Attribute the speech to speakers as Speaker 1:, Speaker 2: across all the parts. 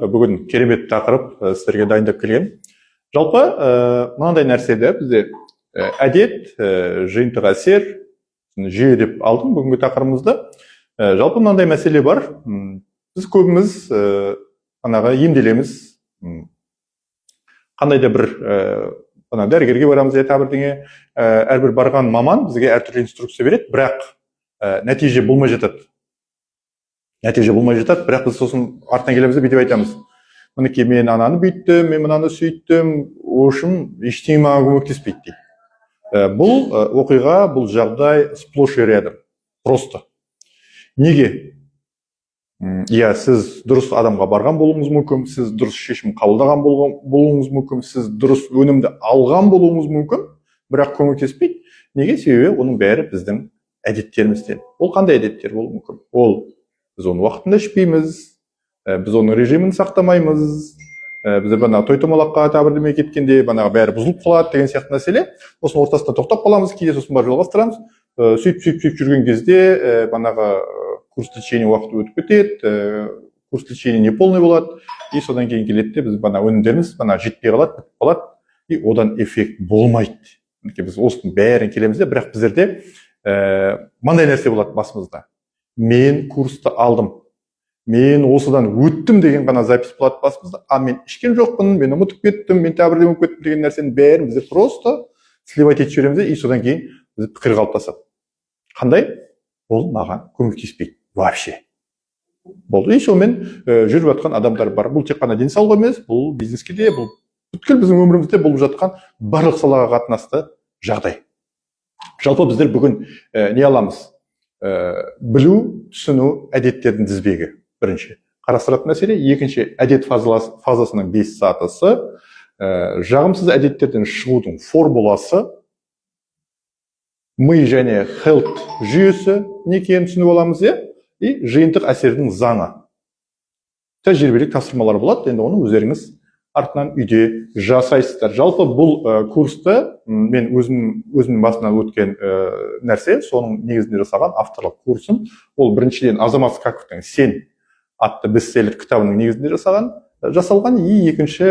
Speaker 1: Бүгін керемет тақырып сіздерге дайындап келген. Жалпы мынандай нәрседе бізде әдет, жиынтық әсер, жүйе деп алдым бүгінгі тақырыбымызды. Жалпы мынандай мәселе бар. Біз көбіміз емделеміз. Қандай да бір дәрігерге барамыз, бірдеңе. Әрбір барған маман бізге әртүрлі инструкция береді, бірақ нәтиже болмай жатады. Бірақ біз сосын артынан келеміз де бүйтіп айтамыз. Мінекей мен ананы бүйттім, мен мынаны сөйттім, ошым ештеңе маған көмектеспейді дейді. Бұл оқиға, бұл жағдай сплошь и рядом. Просто. Неге? Сіз дұрыс адамға барған болуыңыз мүмкін, сіз дұрыс шешім қабылдаған болуыңыз мүмкін, сіз дұрыс өнімді алған болуыңыз мүмкін, бірақ көмектеспейді. Неге? Себебі оның бәрі біздің әдеттерімізден. Ол қандай әдеттер болуы мүмкін? Ол біз оны уақытында ішпейміз, біз оның режимін сақтамаймыз, біз той-томалаққа бірдеме кеткенде бәрі бұзылып қалады деген сияқты мәселе. Осының ортасында тоқтап қаламыз, кейде сосын барып жалғастырамыз. Сөйтіп жүрген кезде курс лечения уақыты өтіп кетеді, курс лечения неполный болады, и содан кейін келеді, біз өнімдеріміз жетпей қалады, и одан эффект болмайды. Біз осының бәрін келеміз де, бірақ біздерде мынандай нәрсе болады басымызда. Мен курсты алдым, мен осыдан өттім деген ғана запись болады басымызда, мен ішкен жоқпын, мен ұмытып кеттім, мен бірдеңе болып кеттім деген нәрсенің бәрін біздер просто сливать етіп жібереміз, и содан кейін біз пікір қалыптасады. Қандай? Ол маған көмектеспейді вообще. Болды. И сонымен жүріп жатқан адамдар бар. Бұл тек қана денсаулық емес, бұл бизнеске де, бұл бүткіл біздің өмірімізде болып жатқан барлық салаға қатынасты жағдай. Жалпы біздер бүгін не аламыз? Білу, түсіну әдеттердің тізбегі. Бірінші қарастыратын мәселе. Екінші әдет фазасының 5 сатысы, жағымсыз әдеттерден шығудың формуласы, ми және health жүйесі не екенін түсініп аламыз, и жиынтық әсердің заңы. Тәжірибелік тапсырмалар болады, енді оны өздеріңіз артынан үйде жасайсыздар. Жалпы бұл курсты мен өзімнің басынан өткен нәрсе, соның негізінде жасаған авторлық курсым. Ол біріншіден Азамат Скаковтың «Сен» атты бестселлер кітабының негізінде жасалған, и екінші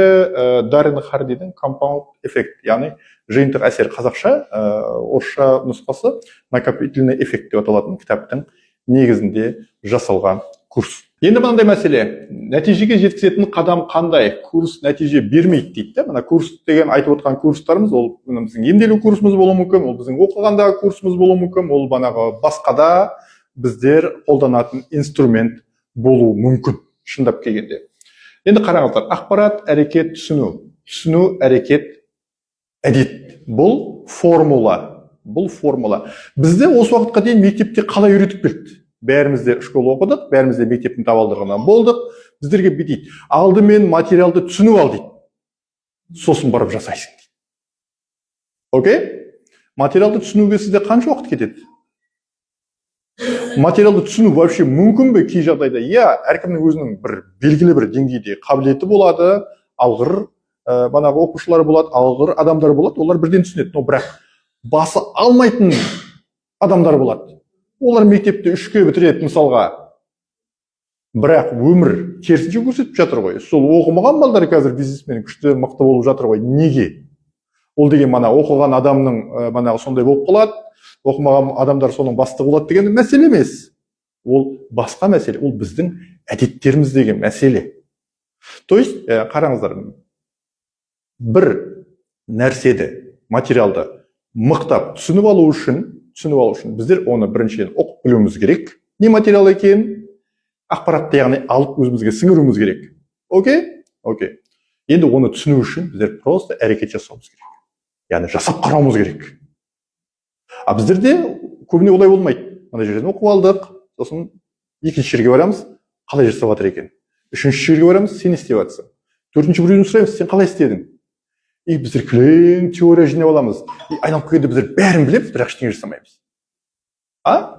Speaker 1: Даррен Хардидің «Compound Effect», яғни жиынтық әсер, қазақша, орысша нұсқасы накопительный эффект деп аталатын кітаптың негізінде жасалған курс. Енді мынандай мәселе, нәтижеге жеткізетін қадам қандай? Курс нәтиже бермейді дейді. Мына курс деген айтып отқан курстарымыз, ол біздің емделу курсымыз болуы мүмкін, ол біздің оқығандағы курсымыз болуы мүмкін, ол басқада біздер қолданатын инструмент болуы мүмкін, шындап келгенде. Енді қараңыздар, ақпарат, әрекет, түсіну, әрекет, әдет. Бұл формула. Бізде осы уақытқа дейін мектепте қалай үйретіп келді? Бәрімізде школа оқыдық, бәрімізде мектептің табалдырығынан болдық. Біздерге дейді, алдымен материалды түсініп ал дейді. Сосын барып жасайсың дейді. Окей? Материалды түсінуге сізде қанша уақыт кетеді? Материалды түсіну вообще мүмкін бе кей жағдайда? Әркімнің өзінің бір белгілі бір деңгейде қабілеті болады, алғыр оқушылар болады, алғыр адамдар болады, олар бірден түсінеді. Но бірақ басы алмайтын адамдар болады. Олар мектепті 3-ке бітіреді мысалға. Бірақ өмір керісінше көрсетіп жатыр ғой. Сол оқымаған балдар қазір бизнесмен күшті, мықты болып жатыр ғой. Неге? Ол деген оқыған адамның сондай болып қалады, оқымаған адамдар соның бастығы болады деген мәселе емес. Ол басқа мәселе, ол біздің әдеттеріміз деген мәселе. То есть, қараңыздар, бір нәрседі, материалды мықтап түсініп алу үшін біздер оны біріншіден оқып білуіміз керек. Не материал екенін, ақпаратты яғни алып өзімізге сіңіруіміз керек. Окей? Енді оны түсіну үшін біздер просто әрекет жасауымыз керек. Яғни жасап қарауымыз керек. Біздерде көбіне олай болмайды. Мына жерден оқып алдық, сосын екінші жерге барамыз, қалай жасап жатыр екен. Үшінші жерге барамыз, сен істеп жатсың. Төртінші біреуін сұраймыз, сен қалай істедің? И біздер кілең теория жинап аламыз. И айналып келгенде біздер бәрін білеміз, бірақ ештеңе жасамаймыз.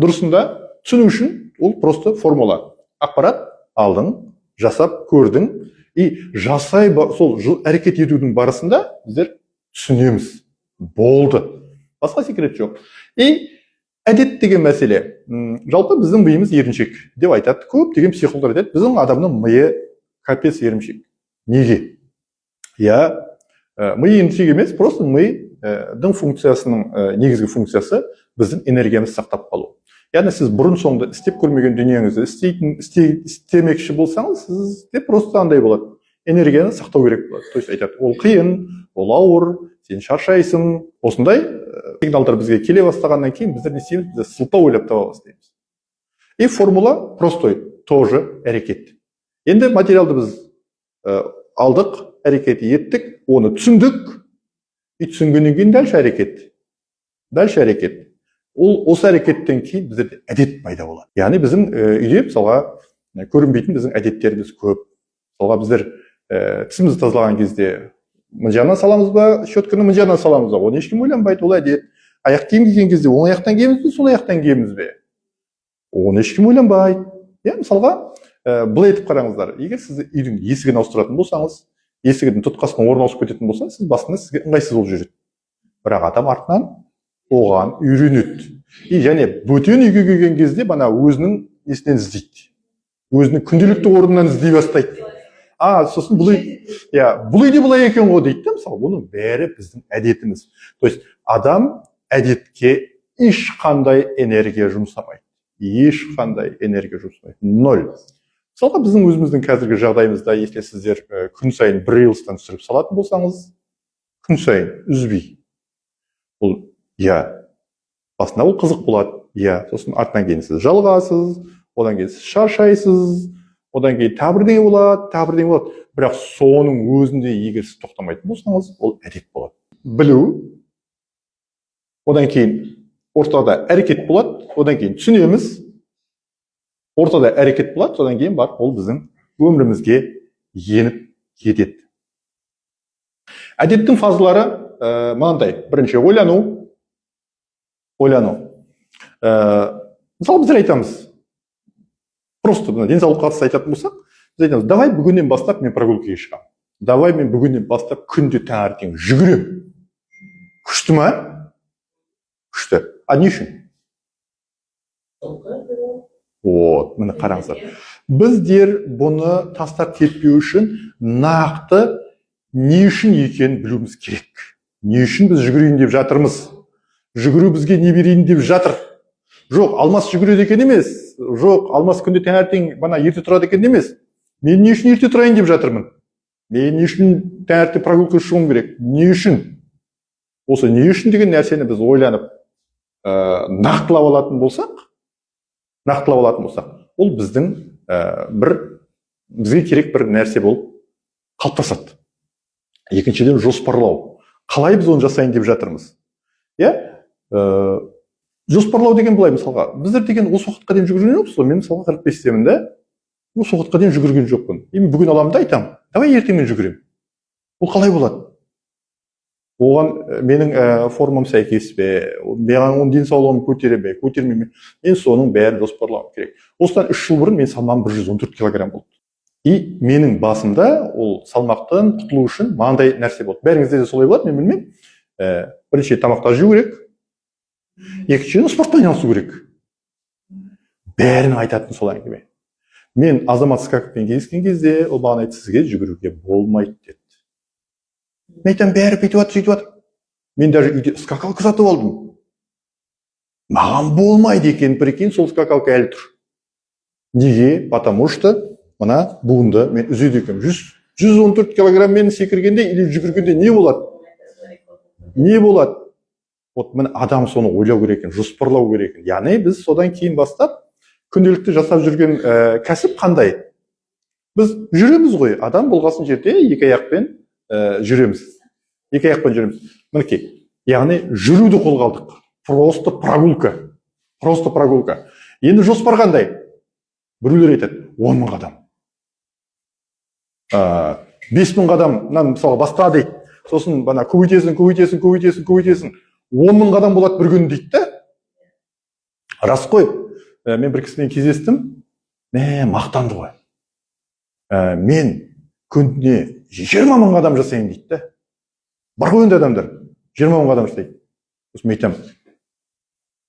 Speaker 1: Дұрысында түсіну үшін ол просто формула. Ақпарат алдың, жасап көрдің, и сол әрекет етудің барысында біздер түсінеміз. Болды. Басқа секрет жоқ. И әдет деген мәселе. Жалпы біздің миымыз еріншек деп айтады. Көп деген психологтар айтады. Біздің адамның миы капец ерімшек. Неге? Я ми ерімшек емес, просто мидың функциясының негізгі функциясы біздің энергиямызды сақтап қалу. Яғни сіз бұрын соңды істеп көрмеген дүниеңізді істемекші болсаңыз, сізде просто андай болады. Энергияны сақтау керек болады. То есть айтады, ол қиын, ол ауыр, сен шаршайсың. Осындай сигналдар бізге келе бастағаннан кейін біздер не істейміз? Біз сылтау ойлап таба бастаймыз. И формула простой, тоже әрекет. Енді материалды біз алдық, әрекет еттік, оны түсіндік, и түсінгеннен кейін дальше әрекет. Ол осы әрекеттен кейін біздерде әдет пайда болады. Яғни біздің үйде мысалға көрінбейтін біздің әдеттеріміз көп. Мысалға біздер тісімізді тазалаған кезде мына жағынан саламыз ба, щетканы мына жағынан саламыз ба, оны ешкім ойланбайды, ол әдет. Аяқ киім киген кезде оң аяқтан киеміз бе, сол аяқтан киеміз бе, оны ешкім ойланбайды. Мысалға былай етіп қараңыздар, егер сіз үйдің есігін ауыстыратын болсаңыз, есігінің тұтқасына орын ауысып кететін болса, сіз басында сізге ыңғайсыз болып жүреді. Бірақ адам артынан оған үйренеді. Және бөтен үйге келген кезде бана өзінің несінен іздейді. Өзінің күнделікті орнынан іздей бастайды. Сосын бұл үйде былай екен ғой дейді да, мысалы, бұның бәрі біздің әдетіміз. То есть адам әдетке ешқандай энергия жұмсамайды. Ноль. Мысалға біздің өзіміздің қазіргі жағдайымызда, если сіздер күн сайын бір рилстан түсіріп салатын болсаңыз, күн сайын үзбей. Бұл басында ол қызық болады. Сосын артынан кейін сіз жалғасыз, одан кейін сіз шаршайсыз, одан кейін тағы бірдеңе болады. Бірақ соның өзінде егер сіз тоқтамайтын болсаңыз, ол әдет болады. Білу, одан кейін ортада әрекет болады, одан кейін түсінеміз, ортада әрекет болады, содан кейін бар, ол біздің өмірімізге еніп кетеді. Әдеттің фазалары мынандай. Бірінші ойлану. Мысалы біздер айтамыз, просто денсаулыққа қатысты айтатын болсақ, біз айтамыз, давай бүгіннен бастап мен прогулкаға шығамын. Давай мен бүгіннен бастап күнде таңертең жүгіремін. Күшті ма? Күшті. Не үшін? Міне қараңыздар. Біздер бұны тастап кетпеу үшін нақты не үшін екенін білуіміз керек. Не үшін біз жүгірейін деп жатырмыз? Жүгіру бізге не берейін деп жатыр? Жоқ, Алмас жүгіреді екен емес. Жоқ, Алмас күнде таңертең бана ерте тұрады екен емес. Мен не үшін ерте тұрайын деп жатырмын? Мен не үшін таңертең прогулка шығуым керек? Не үшін? Осы не үшін деген нәрсені біз ойланып нақтылап алатын болсақ, ол біздің бізге керек бір нәрсе болып қалыптасады. Екіншіден жоспарлау. Қалай біз оны жасайын деп жатырмыз? Жоспарлау деген былай, мысалға, біздер деген осы уақытқа дейін жүгірген жоқпыз ғой. Мен мысалға 45-темін да, осы уақытқа дейін жүгірген жоқпын. Бүгін аламын да айтамын, давай ертең мен жүгіремін. Ол қалай болады? Оған менің формам сәйкес бе, маған оның денсаулығын көтере ме, көтермей ме, мен соның бәрін жоспарлауым керек. Осыдан 3 жыл бұрын мен салмағым 114 килограмм болды. И менің басымда ол салмақтан құтылу үшін мынандай нәрсе болды. Бәріңізде де солай болады, мен білмеймін. Бірінші тамақта жеу керек, екіншіден спортпен айналысу керек. Бәрін айтатын сол әңгіме. Мен Азамат Скаковпен кездескен кезде, ол маған айтты, сізге жүгіруге болмайды деді. Мен айтам, бәрі бүйтіп жатыр, сөйтіп жатыр. Мен даже үйде скакалка сатып алдым. Маған болмайды екен, прикинь, сол скакалка әлі тұр. Неге? Потому что мына буынды мен үзеді екем. 114 килограмм мен секіргенде или жүгіргенде не болады? Не болады? Вот міне адам соны ойлау керек екен, жоспарлау керек екен. Яғни біз содан кейін бастап күнделікті жасап жүрген кәсіп қандай? Біз жүреміз ғой, адам болғасын жерде екі аяқпен жүреміз. Екі аяқпен жүреміз. Мінекей, яғни жүруді қолға алдық. Просто прогулка. Енді жоспар қандай? Біреулер айтады, 10 мың қадам. 5 мың қадамнан мысалы баста дейді. Сосын бана көбейтесің. 10 мың қадам болады бір күн дейді да. Рас қой. Мен бір кісімен кездестім. Мақтанды ғой. Мен күніне 20 мың қадам жасайын дейді да. Бар ғой енді адамдар. 20 мың қадам жасайды. Сосын мен айтамын,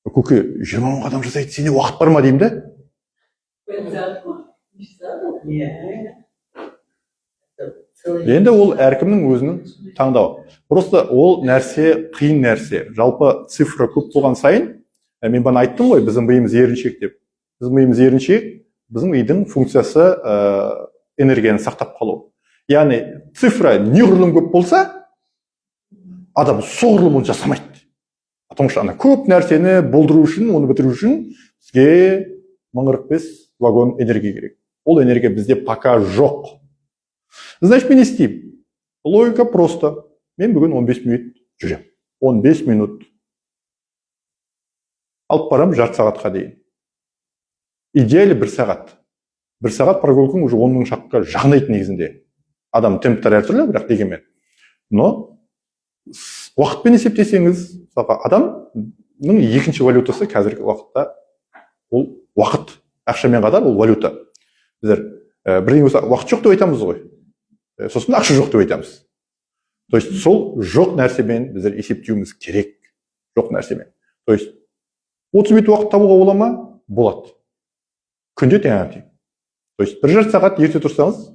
Speaker 1: көке, 20 мың қадам жасайды, сенде уақыт бар ма деймін да. Енді ол әркімнің өзінің таңдауы. Просто ол нәрсе қиын нәрсе. Жалпы цифра көп болған сайын, мен бана айттым ғой, біздің миымыз еріншек деп. Біздің миымыз еріншек, біздің мидың функциясы энергияны сақтап қалу. Яғни цифра неғұрлым көп болса, адам соғұрлым оны жасамайды. Потому что ана көп нәрсені болдыру үшін, оны бітіру үшін бізге 1045 вагон энергия керек. Ол энергия бізде пока жоқ. Значит, мен не істеймін? Логика просто. Мен бүгін 15 минут жүрем. 15 минут. Алып барам жарты сағатқа дейін. Идеалі 1 сағат. 1 сағат прогулкаң уже 10 мың шаққа жағынайды негізінде. Адам темптер әртүрлі, бірақ дегенмен. Но уақытпен есептесеңіз, адамның екінші валютасы қазіргі уақытта ол уақыт. Ақшамен қатар ол валюта. Біздер бірдеңе болса уақыт жоқ деп айтамыз ғой. Сосын ақша жоқ деп айтамыз. То есть сол жоқ нәрсемен біздер есептеуіміз керек. Жоқ нәрсемен. То есть 30 минут уақыт табуға бола ма? Болады. Күнде таңертең. То есть 1 жарты сағат ерте тұрсаңыз,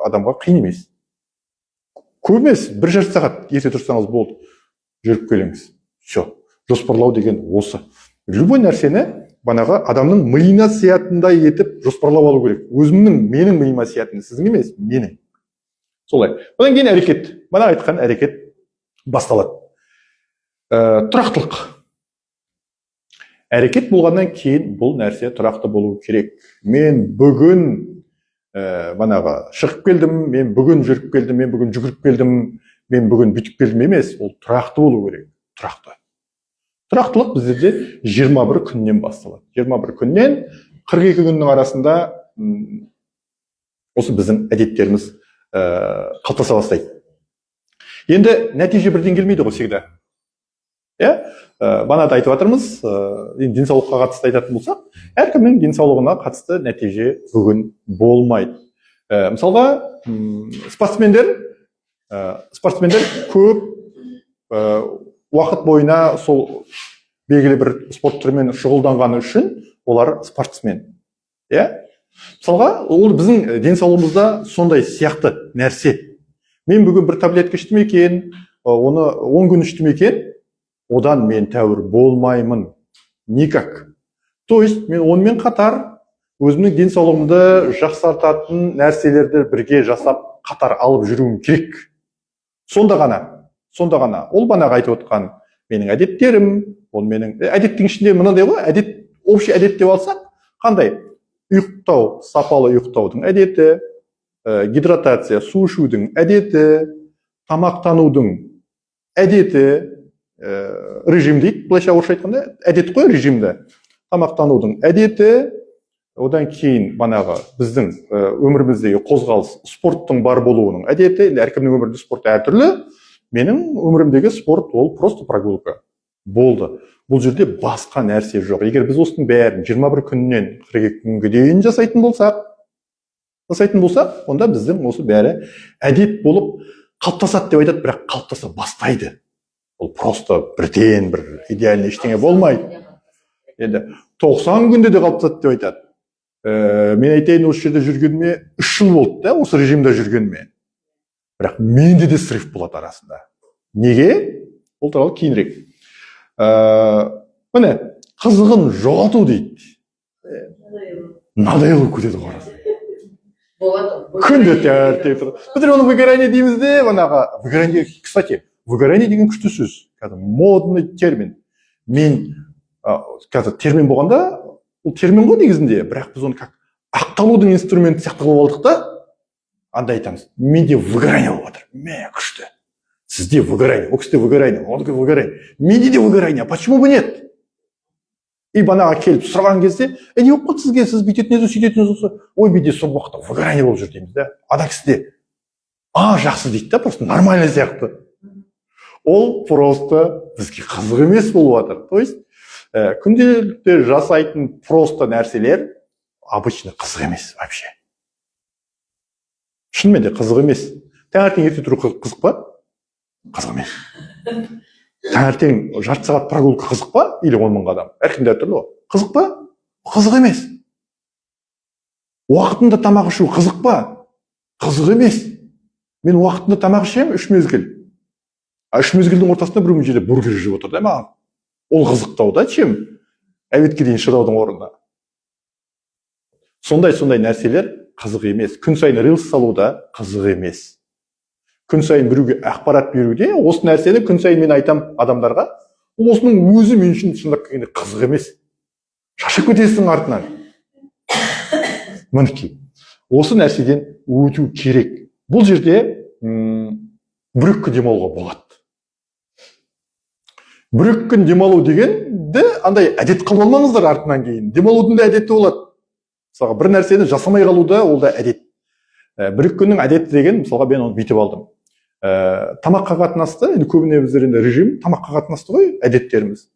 Speaker 1: адамға қиын емес. Көп емес, 1 жарты сағат ерте тұрсаңыз болды. Жүріп келіңіз. Все. Жоспарлау деген осы. Любой нәрсені банаға адамның миына сиятындай етіп жоспарлап алу керек. Менің миыма сиятындай, сіздің емес, менің. Солай. Одан кейін әрекет. Бана айтқан әрекет басталады. Тұрақтылық. Әрекет болғаннан кейін бұл нәрсе тұрақты болу керек. Мен бүгін банаға шығып келдім, мен бүгін жүріп келдім, мен бүгін жүгіріп келдім, мен бүгін бүйтіп келдім емес. Ол тұрақты болу керек. Тұрақты. Тұрақтылық біздерде 21 күннен басталады. 21 күннен 42 күннің арасында осы біздің әдеттеріміз қалыптаса бастайды. Енді нәтиже бірден келмейді ғой всегда. Бана да айтып жатырмыз, денсаулыққа қатысты айтатын болсақ, әркімнің денсаулығына қатысты нәтиже бүгін болмайды. Мысалға, спортсмендер көп уақыт бойына сол белгілі бір спорт түрімен шұғылданғаны үшін олар спортсмен. Мысалға, ол біздің денсаулығымызда сондай сияқты нәрсе. Мен бүгін бір таблетка іштім екен, оны 10 күн іштім екен, одан мен тәуір болмаймын. Никак. То есть, мен онымен қатар өзімнің денсаулығымды жақсартатын нәрселерді бірге жасап қатар алып жүруім керек. Сонда ғана. Ол банаға айтып отқан менің әдеттерім, ол менің әдеттің ішінде мынандай ғой, общий әдет деп алсақ, қандай? Ұйықтау, сапалы ұйықтаудың әдеті, гидратация, су ішудің әдеті, тамақтанудың әдеті, режим дейді, былайша орысша айтқанда, әдет қой режимді. Тамақтанудың әдеті, одан кейін банаға біздің өміріміздегі қозғалыс, спорттың бар болуының әдеті, әркімнің өмірінде спорт әртүрлі. Менің өмірімдегі спорт ол просто прогулка. Болды. Бұл жерде басқа нәрсе жоқ. Егер біз осының бәрін 21 күннен 42 күнге дейін жасайтын болсақ, онда біздің осы бәрі әдет болып қалыптасады деп айтады, бірақ қалыптаса бастайды. Ол просто бірден бір идеальный ештеңе болмайды. Енді 90 күнде де қалыптасады деп айтады. Мен айтайын, осы жерде жүргеніме 3 жыл болды да, осы режимде жүргеніме. Бірақ менде де срыв болады арасында. Неге? Ол туралы кейінірек. Міне, қызығын жоғалту дейді. Надоело кетеді қорасы. Күнде тәртіп тұр. Біз оны выгорание дейміз де, выгорание, кстати, выгорание деген күшті сөз. Модный термин. Мен қазір термин болғанда, ол термин ғой негізінде, бірақ біз оны как ақталудың инструменті сияқты қылып алдық та, анда айтамыз, менде выгорание болып жатыр. Мен күшті. Сізде выгорание, ол кісіде выгорание, оныкі выгорание. Менде де выгорание, почему бы нет? И банаға келіп сұраған кезде, не болып қалды сізге, сіз бүйтетініз, сөйтетініз осы, ой, менде сол уақытта выгорание болып жүр дейміз да. Ана кісіде, жақсы дейді да, просто нормально сияқты. Ол просто бізге қызық емес болып жатыр. То есть, күнделікті жасайтын просто нәрселер обычно қызық емес вообще. Шынымен де қызық емес. Таңертең ерте тұру қызық па? Қызық емес. Таңертең жарты сағат прогулка қызық па? Или 10 мың адам. Әркімде әртүрлі ғой. Қызық па? Қызық емес. Уақытында тамақ ішу қызық па? Қызық емес. Мен уақытында тамақ ішемін 3 мезгіл. 3 мезгілдің ортасында біреу жерде бургер жеп отыр да маған. Ол қызықтау да чем? Әуетке дейін шыдаудың орнына. Сондай нәрселер қызық емес. Күн сайын рилс салуда қызық емес. Күн сайын біреуге ақпарат беруде, осы нәрсені күн сайын мен айтам адамдарға, осының өзі мен үшін шындап келгенде қызық емес. Шашып кетесің артынан. Мінекей. Осы нәрседен өту керек. Бұл жерде бір күн демалуға болады. Бір күн демалу дегенді андай әдет қылып алмаңыздар артынан кейін. Демалудың да әдеті болады. Мысалға бір нәрсені жасамай қалуда ол да әдет. Бір күннің әдеті деген, мысалға мен оны бүйтіп алдым. Тамаққа қатынасты, енді көбіне біздер енді режим тамаққа қатынасты ғой әдеттеріміз.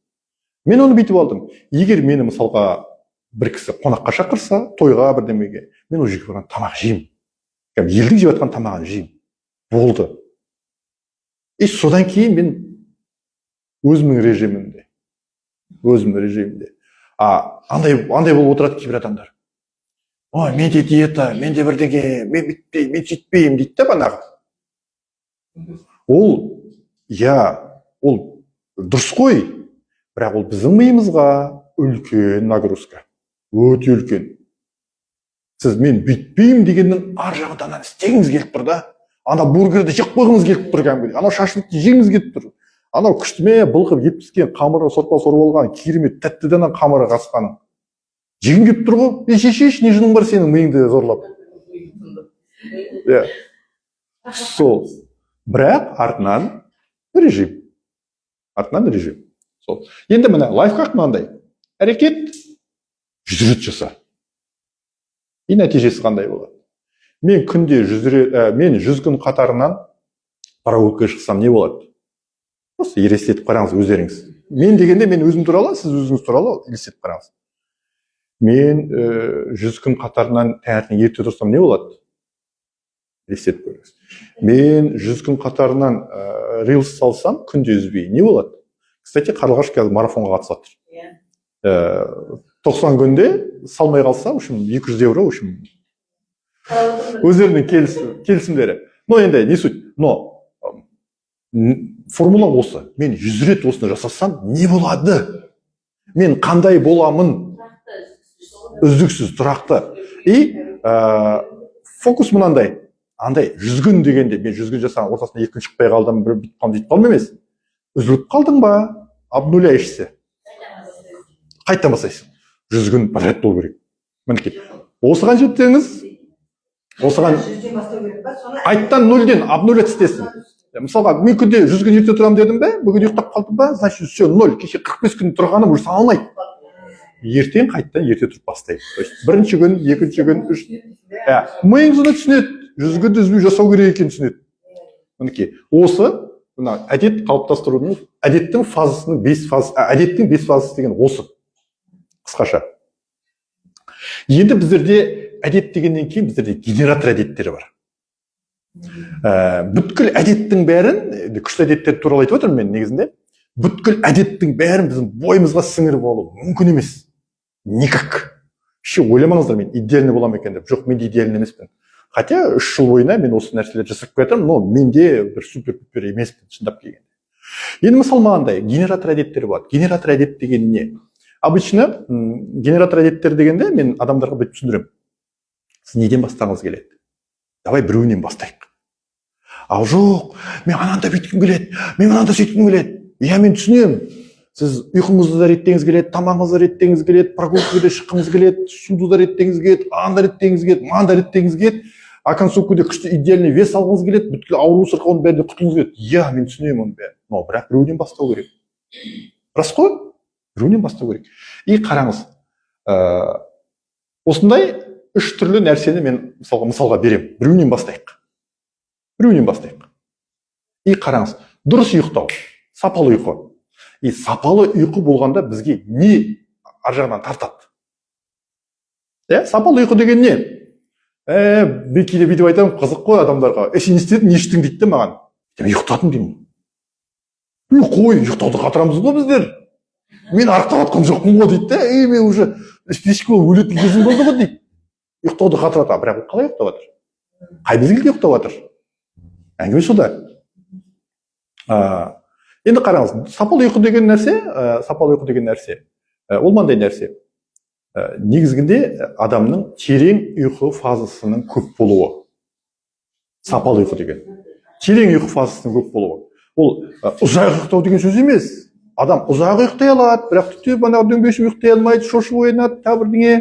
Speaker 1: Мен оны бүйтіп алдым. Егер мені мысалға бір кісі қонаққа шақырса, тойға бірдемеге, мен ол жерге барған тамақ жеймін. Елдің жеп жатқан тамағын жеймін. Болды. Содан кейін мен өзімнің режимімде. Андай болып отырады кейбір адамдар. Ой, менде диета, менде бірдеңе, мен бүйтпеймін, мен сөйтпеймін дейді да банағы. Ол дұрыс қой, бірақ ол біздің миымызға үлкен нагрузка, өте үлкен. Сіз мен бүйтпеймін дегеннің ар жағынан істегіңіз келіп тұр да. Ана бургерді жеп қойғыңыз келіп тұр кәдімгідей. Анау шашлыкты жегіңіз келіп тұр. Анау күштіме былқып ет піскен қамыры сорпа сорып алған, керемет тәттіден қамыры қасқаның. Жегің келіп тұр ғой. Шеш, не жының бар сенің миыңды зорлап. Сол. Бірақ артынан режим. Сол. Енді міне лайфхак мынандай. Әрекет 100 рет жаса. И нәтижесі қандай болады? Мен күнде 100 күн қатарынан прогулкаға шықсам не болады? Просто елестетіп қараңыз өздеріңіз. Мен дегенде мен өзім туралы, сіз өзіңіз туралы елестетіп қараңыз. Мен 100 күн қатарынан таңертең ерте тұрсам не болады? Елестетіп көріңіз. Мен 100 күн қатарынан рилс салсам, күнде үзбей не болады? Кстати, Қарлығаш қазір марафонға қатысады. 90 күнде салмай қалса, 200 евро, өздерінің келісімдері. Но енді не суть? Но формула осы. Мен 100 рет осыны жасасам, не болады? Мен қандай боламын? Үздіксіз, тұрақты. И фокус мұнандай. Андай 100 күн дегенде, мен 100 күн жасаған ортасында 2 күн шықпай қалдым, бір бүйтіп қалдым емес. Үзіліп қалдың ба? Обнуляешься. Қайттан бастайсың. 100 күн бір рет болу керек. Мінекей. Осыған жетсеңіз, қайттан 0-ден обнулять істесін. Мысалға, мен күнде 100 күн ерте тұрам дедім бе, бүгін ұйықтап қалдым ба, значит, все, 0. Кеше 45 күн тұрғаным уже саналмайды. Ертең қайттан ерте тұрып бастайық. Бірінші күн, екінші күн, 3. Миыңыз оны түсінеді. 100 күнді үзбей жасау керек екенін түсінеді. Мінекей. Осы әдет қалыптастырудың әдеттің 5 фазасы деген осы. Қысқаша. Енді біздерде әдет дегеннен кейін біздерде генератор әдеттері бар. Бүткіл әдеттің бәрін, күшті әдеттер туралы айтып отырмын мен негізінде. Бүткіл әдеттің бәрін біздің бойымызға сіңіріп алу мүмкін емес. Никак. Ойламаңыздар, мен идеальный болам екен деп. Жоқ, мен идеальный емеспін. Хотя 3 жыл бойына мен осы нәрселерді жасап кетемін, но менде бір супер емеспін, шындап келгенде. Енді мысал мынандай, генератор әдеттері болады. Генератор әдет деген не? Обычно генератор әдеттер дегенде мен адамдарға бүйтіп түсіндіремін. Сіз неден бастағыңыз келеді? Давай біреуінен бастайық. Ал жоқ, мен ананда бүйткім келеді, мен ананда сөйткім келеді. Мен түсінемін. Сіз ұйқыңызды да реттеңіз келеді, тамағыңызды реттеңіз келеді, прогулкаға шыққыңыз келеді, суды да реттеңіз келеді, анда реттеңіз келеді, манда реттеңіз келеді. Оконцовкада күшті идеальный вес алғыңыз келеді, бүткіл ауру сырқауының бәрінен құтылғыңыз келеді. Мен түсінемін оны бәрін. Но бірақ біреуден бастау керек. Рас қой? Біреуден бастау керек. И қараңыз, осындай 3 түрлі нәрсені мен мысалға беремін. Біреуден бастайық. И қараңыз, дұрыс ұйықтау, сапалы ұйқы. И сапалы ұйқы болғанда бізге не ар жағынан тартады? Сапалы ұйқы деген не? Мен кейде бүйтіп айтамын, қызық қой адамдарға. Сен не істедің, не іштің дейді маған. Мен ұйықтадым деймін. Қой, ұйықтауды қатырамыз ғой біздер. Мен арықтап жатқан жоқпын ғой дейді. Мен уже спешке өлетін кезім болды ғой дейді. Ұйықтауды қатырады. Бірақ қалай ұйықтап жатыр? Қай мезгілде ұйықтап жатыр? әңгіме сода. Енді қараңыз, сапалы ұйқы деген нәрсе, ол мынандай нәрсе. Негізгінде адамның терең ұйқы фазасының көп болуы. Сапалы ұйқы деген. Терең ұйқы фазасының көп болуы. Ол ұзақ ұйықтау деген сөз емес. Адам ұзақ ұйықтай алады, бірақ түнде дөңбешіп ұйықтай алмайды, шошып оянады, тағы бірдеңе,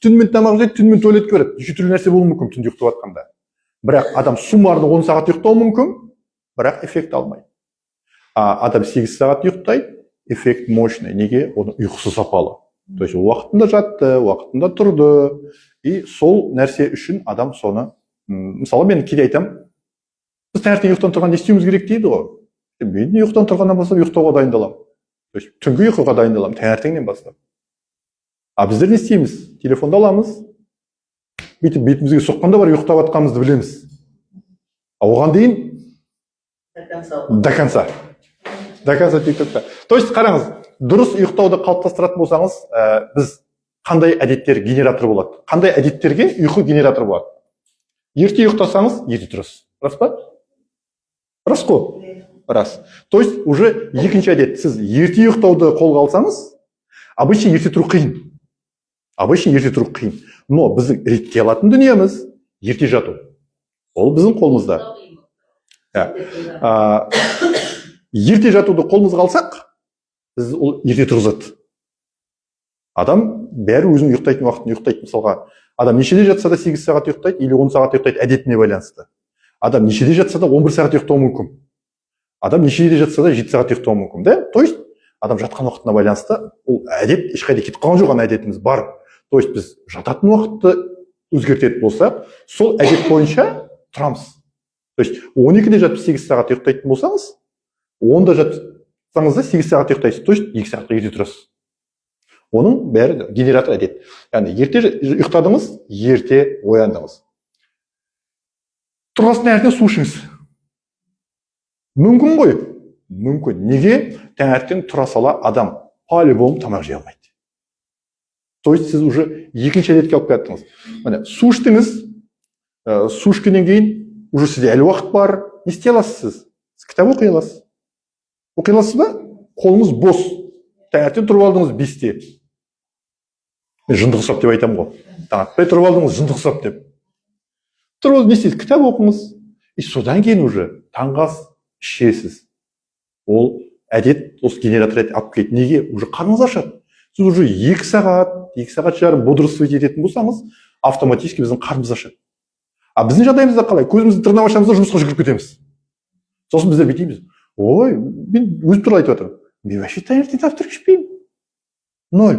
Speaker 1: түнімен тамақ жейді, түнімен туалетке барады. Неше түрлі нәрсе болуы мүмкін түнде ұйықтап жатқанда. Бірақ адам суммарно 10 сағат ұйықтауы мүмкін, бірақ эффект алмайды. Адам 8 сағат ұйықтайды, эффект мощный. Неге? Оның ұйқысы сапалы. То есть уақытында жатты, уақытында тұрды. И сол нәрсе үшін адам соны, мысалы мен кейде айтамын, біз таңертең ұйықтан тұрған не істеуіміз керек дейді ғой. Мен ұйықтан тұрғаннан бастап ұйықтауға дайындаламын. То есть түнгі ұйқыға дайындаламын таңертеңнен бастап. Біздер не істейміз? Телефонды аламыз, бүйтіп бетімізге соққанда бар ұйықтап жатқанымызды білеміз. Оған дейін до конца TikTokта. То есть қараңыз, дұрыс ұйықтауды қалыптастыратын болсаңыз, біз қандай әдеттер генератор болады? Қандай әдеттерге ұйқы генератор болады? Ерте ұйықтасаңыз, ерте тұрасыз. Рас па? Рас қой? Рас. То есть уже екінші әдет. Сіз ерте ұйықтауды қолға алсаңыз, обычно ерте тұру қиын. Но біздің ретке алатын дүниеміз ерте жату. Ол біздің қолымызда. Ерте жатуды қолымызға алсақ, біз ол ерте тұрғызады. Адам бәрі өзінің ұйықтайтын уақытын ұйықтайды. Мысалға, адам нешеде жатса да 8 сағат ұйықтайды, или 10 сағат ұйықтайды, әдетіне байланысты. Адам нешеде жатса да 11 сағат ұйықтауы мүмкін. Адам нешеде жатса да 7 сағат ұйықтауы мүмкін. Да? То есть адам жатқан уақытына байланысты, ол әдет ешқайда кетіп қалған жоқ, әдетіміз бар. То есть біз жататын уақытты өзгертетін болсақ, сол әдет бойынша тұрамыз. То есть 12-де жатып 8 сағат ұйықтайтын болсаңыз, 10-да жатсаңыз да 8 сағат ұйықтайсыз, то есть 2 сағатқа ерте тұрасыз. Оның бәрі генератор әдет. Яғни ерте ұйықтадыңыз, ерте ояндыңыз. Тұрғасын таңертең су ішіңіз. Мүмкін ғой? Мүмкін. Неге? Таңертең тұра сала адам по-любому тамақ жей алмайды. То есть сіз уже екінші әдетке алып кеттіңіз. Міне, су іштіңіз, су ішкеннен кейін уже сізде әлі уақыт бар. Не істей аласыз сіз? Сіз кітап оқи аласыз. Оқи аласыз ба? Қолыңыз бос. Таңертең тұрып алдыңыз 5-те. Мен жындық ұсап деп айтамын ғой. Таңатпай тұрып алдыңыз жындық ұсап деп. Тұрып не істейсіз? Кітап оқыңыз. И содан кейін уже таңғы ас ішесіз. Ол әдет, осы генератор әдет алып келеді. Неге? Уже қарныңыз ашады. Сіз уже 2 сағат жарым бодрствовать ететін болсаңыз, автоматически біздің қарнымыз ашады. Біздің жағдайымызда қалай? Көзімізді тырнап ашамыз да жұмысқа жүгіріп кетеміз. Сосын біздер бүйтеміз. Ой, мен өзім туралы айтып жатырмын. Мен вообще таңертең завтрак ішпеймін. 0.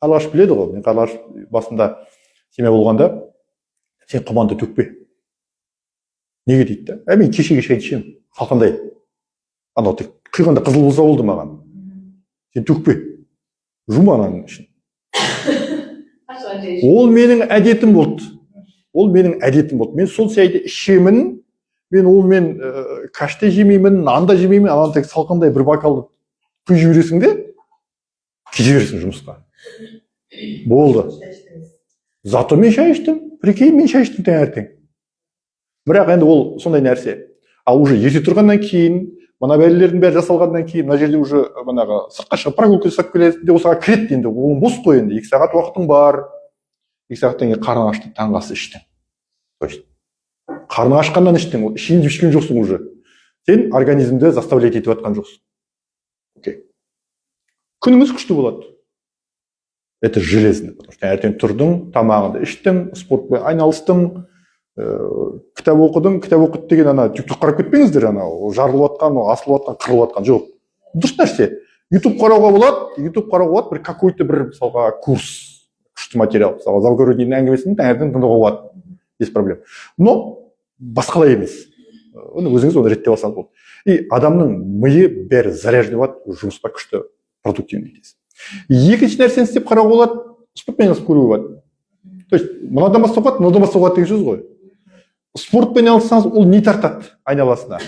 Speaker 1: Қарлығаш біледі ғой. Мен Қарлығаш басында семья болғанда, сен құманды төкпе. Неге дейді да? Мен кешеге шай ішемін. Салқындай. Анау тек қиғанда қызыл болса болды маған. Сен төкпе. Жум ананың ішін. Ол менің әдетім болды. Мен сол шайды ішемін. Мен каште жемеймін, нан да жемеймін. Ананы тек салқындай бір бокалды құйып жібересің де, кете бересің жұмысқа. Болды. Зато мен шай іштім. Прикинь, мен шай іштім таңертең. Бірақ енді ол сондай нәрсе. Ал уже ерте тұрғаннан кейін, мына бәлелердің бәрі жасалғаннан кейін, мына жерде уже сыртқа шығып прогулка жасап келеді, осыға кіреді енді. Ол бос қой енді. 2 сағат уақытың бар. 2 сағаттан кейін қарның ашты, таңғы ас іштің. То есть қарның ашқаннан іштің, ішейін деп ішкен жоқсың уже. Сен организмді заставлять етіп жатқан жоқсың. Окей. Күніңіз күшті болады. Это железно. Потому что таңертең тұрдың, тамағыңды іштің, спортпен айналыстың, кітап оқыдың. Кітап оқыды деген ана YouTube қарап кетпеңіздер, ана жарылып жатқан, асылып жатқан, қырылып жатқан жоқ. Дұрыс нәрсе. YouTube қарауға болады, бір какой-то бір мысалға курс, күшті материал, мысалға Завгороднийдің әңгімесін таңертең тыңдауға болады. Без проблем. Но басқалай емес. Оны өзіңіз оны реттеп алсаңыз болды. И адамның миы бәрі заряженный болады, жұмысқа күшті, продуктивный етесіз. Екінші нәрсені істеп қарауға болады, спортпен айналысып көруге болады. То есть мынадан бастауға болады деген сөз ғой. Спортпен айналыссаңыз, ол не тартады айналасына?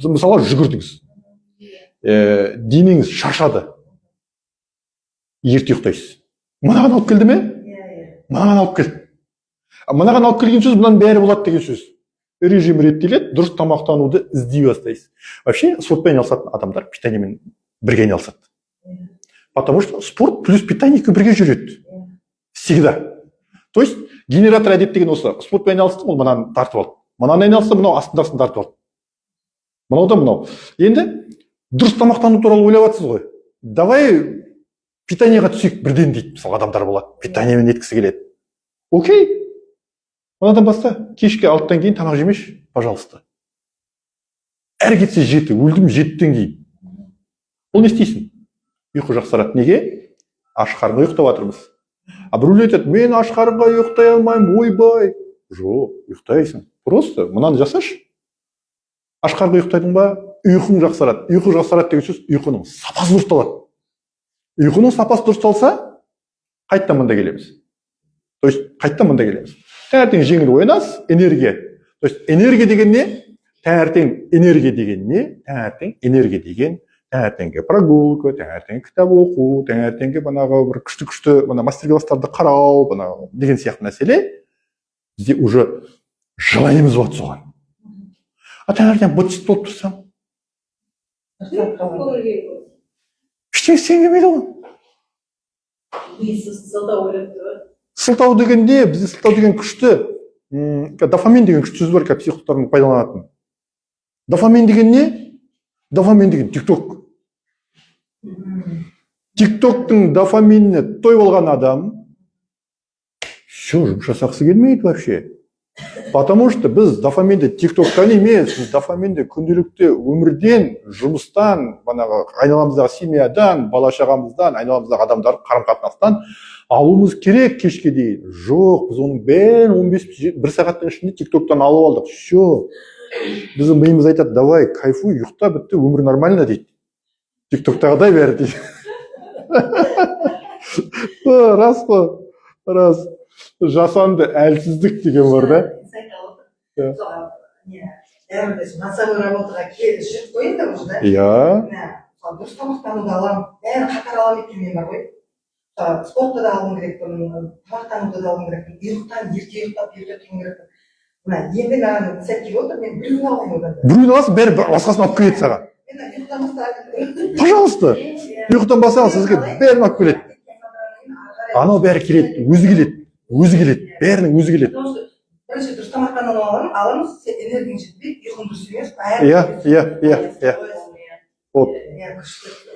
Speaker 1: Мысалы жүгірдіңіз. Денеңіз шаршады. Ерте ұйықтайсыз. Мынаған алып келді ме? Мынаған алып келген сөз, мұнан бәрі болады деген сөз. режим реттеледі, дұрыс тамақтануды іздей бастайсыз. Вообще спортпен айналысатын адамдар питаниемен бірге айналысады. Потому что спорт плюс питание бірге жүреді. Всегда. То есть генератор әдет деген осы. Спортпен айналыстым, ол мынаны тартып алды. Мынаны айналысты, мынау астындасын тартып алды. Мынау да мынау. Енді дұрыс тамақтану туралы ойлап жатсыз ғой. Давай питаниеға түсейік бірден дейді. Мысалы адамдар болады. Питаниемен еткісі келеді. Окей. Мынадан баста кешке 6-тан кейін тамақ жемеші, пожалуйста. Әрі кетсе 7, өлдім 7-тен кейін. Ол не істейсің? Ұйқы жақсарады. Неге? Аш қарынға ұйықтап жатырмыз. А біреулер айтады, мен аш қарынға ұйықтай алмаймын, ойбай. Жоқ, ұйықтайсың. Просто мынаны жасашы. Аш қарынға ұйықтайдың ба? Ұйқың жақсарады. Ұйқы жақсарады деген сөз, ұйқының сапасы дұрысталады. Ұйқының сапасы дұрысталса, қайттан мында келеміз. То есть қайттан мында келеміз. Таңертең жеңіл оянасыз, энергия. То есть энергия деген не? Таңертең энергия деген не? Таңертең энергия деген таңертеңгі прогулка, таңертең кітап оқу, таңертеңгі банағы бір күшті мастер-класстарды қарау, банағы деген сияқты мәселе бізде уже желаниеміз болады соған. А таңертең быт-шыт болып тұрсам, ештеңе істегің келмейді ғой. Сылтау деген не? Бізде сылтау деген күшті. Дофамин деген күшті сөз бар, психологтардың пайдаланатын. Дофамин деген не? Дофамин деген тикток. Тиктоктың дофаминіне той болған адам все, жұмыс жасағысы келмейді вообще. Потому что біз дофаминді тиктоктан емес, біз дофаминді күнделікті өмірден, жұмыстан, айналамыздағы семьядан, бала шағамыздан, айналамыздағы адамдар қарым-қатынастан алуымыз керек кешке дейін. Жоқ, біз оның бәрін 15-1 сағаттың ішінде тиктоктан алып алдық. Все. Біздің миымыз айтады, давай, кайфуй, ұйықта, бітті, өмір нормально дейді. Тиктоктағыдай бәрі дейді. Рас қой, рас. Жасанды әлсіздік деген бар да.
Speaker 2: Носовой работаға жүріп қойын да уже, да?
Speaker 1: Иә.
Speaker 2: Дұрыс тамақтануды аламын, бәрін қатар аламын екен бар ғой. Спортты да алуым керекпін, тамақтануды да алуым керекпін, ерте ұйықтап тұруым керекпін. Енді маған сәт келіп отыр, мен біреуін алайын одан да.
Speaker 1: Біреуін аласың, бәрі басқасын алып келеді саған. Пожалуйста. Ұйықтан бассаңыз сізге бәрін алып келеді. Анау бәрі келеді, өзі келеді, бәрінің өзі келеді.
Speaker 2: Бірінші дұрыс тамақтануды аламыз, энергияң жетпейді, ұйқың дұрыс емес.
Speaker 1: Иә. Вот.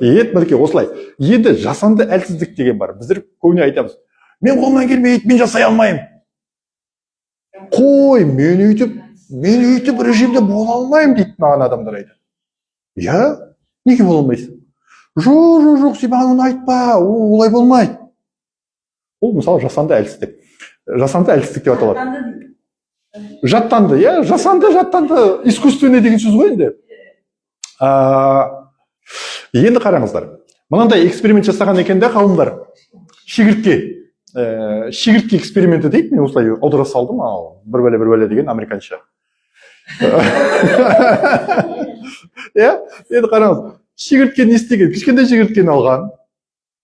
Speaker 1: Мінекей осылай. Енді жасанды әлсіздік деген бар. Біздер көбіне айтамыз. Мен қолымнан келмейді, мен жасай алмаймын. Қой, мен өйтіп режимде бола алмаймын дейді маған адамдар айтады. Иә? Неге бола алмайсың? Жоқ, сен маған оны айтпа, олай болмайды. Ол мысалы жасанды әлсіздік. Жасанды әлсіздік деп аталады. Жаттанды, иә? Жасанды, искусственный деген сөз ғой енді. Енді қараңыздар. Мынандай эксперимент жасаған екен де қауымдар. Шегіртке эксперименті дейді, мен осылай аудара салдым, бір бәле деген американша. Иә, енді қараңыз, шегіртке не істеген? Кішкентай шегірткені алған,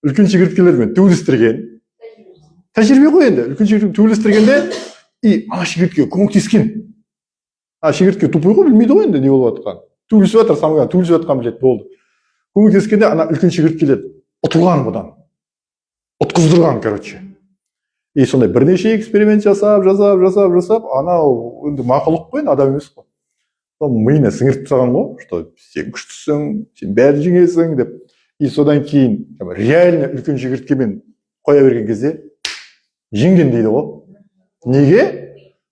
Speaker 1: үлкен шегірткелермен төбелестірген. Тәжірибе ғой енді, үлкен шегірткені төбелестіргенде, ана шегіртке көмектескен. Шегіртке тупой ғой, білмейді ғой енді не болып жатқан. Төбелесіп жатыр, самған төбелесіп жатқан біледі, болды. Көмектескенде ана үлкен шегірткелер ұтылған бұдан. Ұтқыздырған, короче. Сондай бірнеше эксперимент жасап, анау енді мақұлық қой, адам емес қой. Миына сіңіріп тастаған ғой, что сен күштісің, сен бәрін жеңесің деп. Содан кейін реально үлкен шегірткемен қоя берген кезде жеңген дейді ғой. Неге?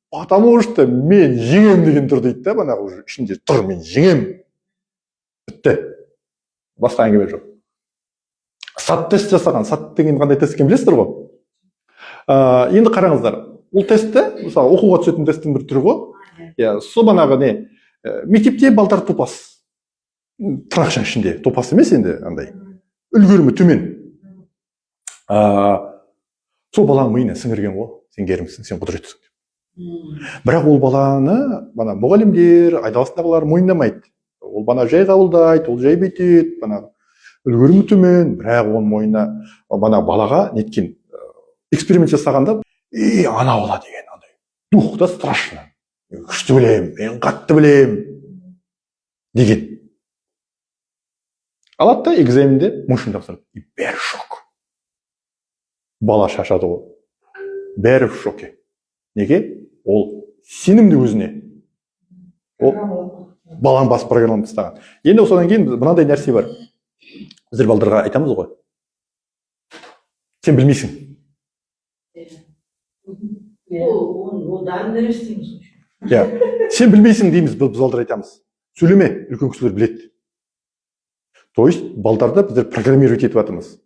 Speaker 1: Потому что мен жеңем деген тұр дейді да, банағы уже ішінде тұр, мен жеңем. Бітті. Басқа әңгіме жоқ. Сат тест жасаған. Сат деген қандай тест екенін білесіздер ғой? Енді қараңыздар. Ол тестті, мысалы оқуға түсетін тесттің бір түрі ғой. Сол банағы не? Мектепте балдар топас. Тырнақшаның ішінде. Топас емес енді андай. Үлгерімі төмен. Сол баланың миына сіңірген ғой. Сен керімсің, сен құдіреттісің. Бірақ ол баланы мұғалімдер, айналасындағылар мойындамайды. Ол бана жай қабылдайды, ол жай бүйтеді, үлгерімі төмен, бірақ оның мойнына балаға неткен эксперимент жасағанда, ана бала деген андай, дух та страшно. мен күшті білемін, мен қатты білемін деген. Алады да экзаменде мың үшін тапсырады. Бәрі шок. Бала шашады ғой. Бәрі в шоке. Неге? Ол сенімді өзіне. Ол баланың бас программаны тастаған. Енді содан кейін мынандай нәрсе бар. Біздер балдарға айтамыз ғой. Сен білмейсің.
Speaker 2: Одан не істейміз?
Speaker 1: Сен білмейсің дейміз, біз балдар айтамыз. Сөйлеме, үлкен кісілер біледі. То есть балдарды біздер программировать етіп жатырмыз.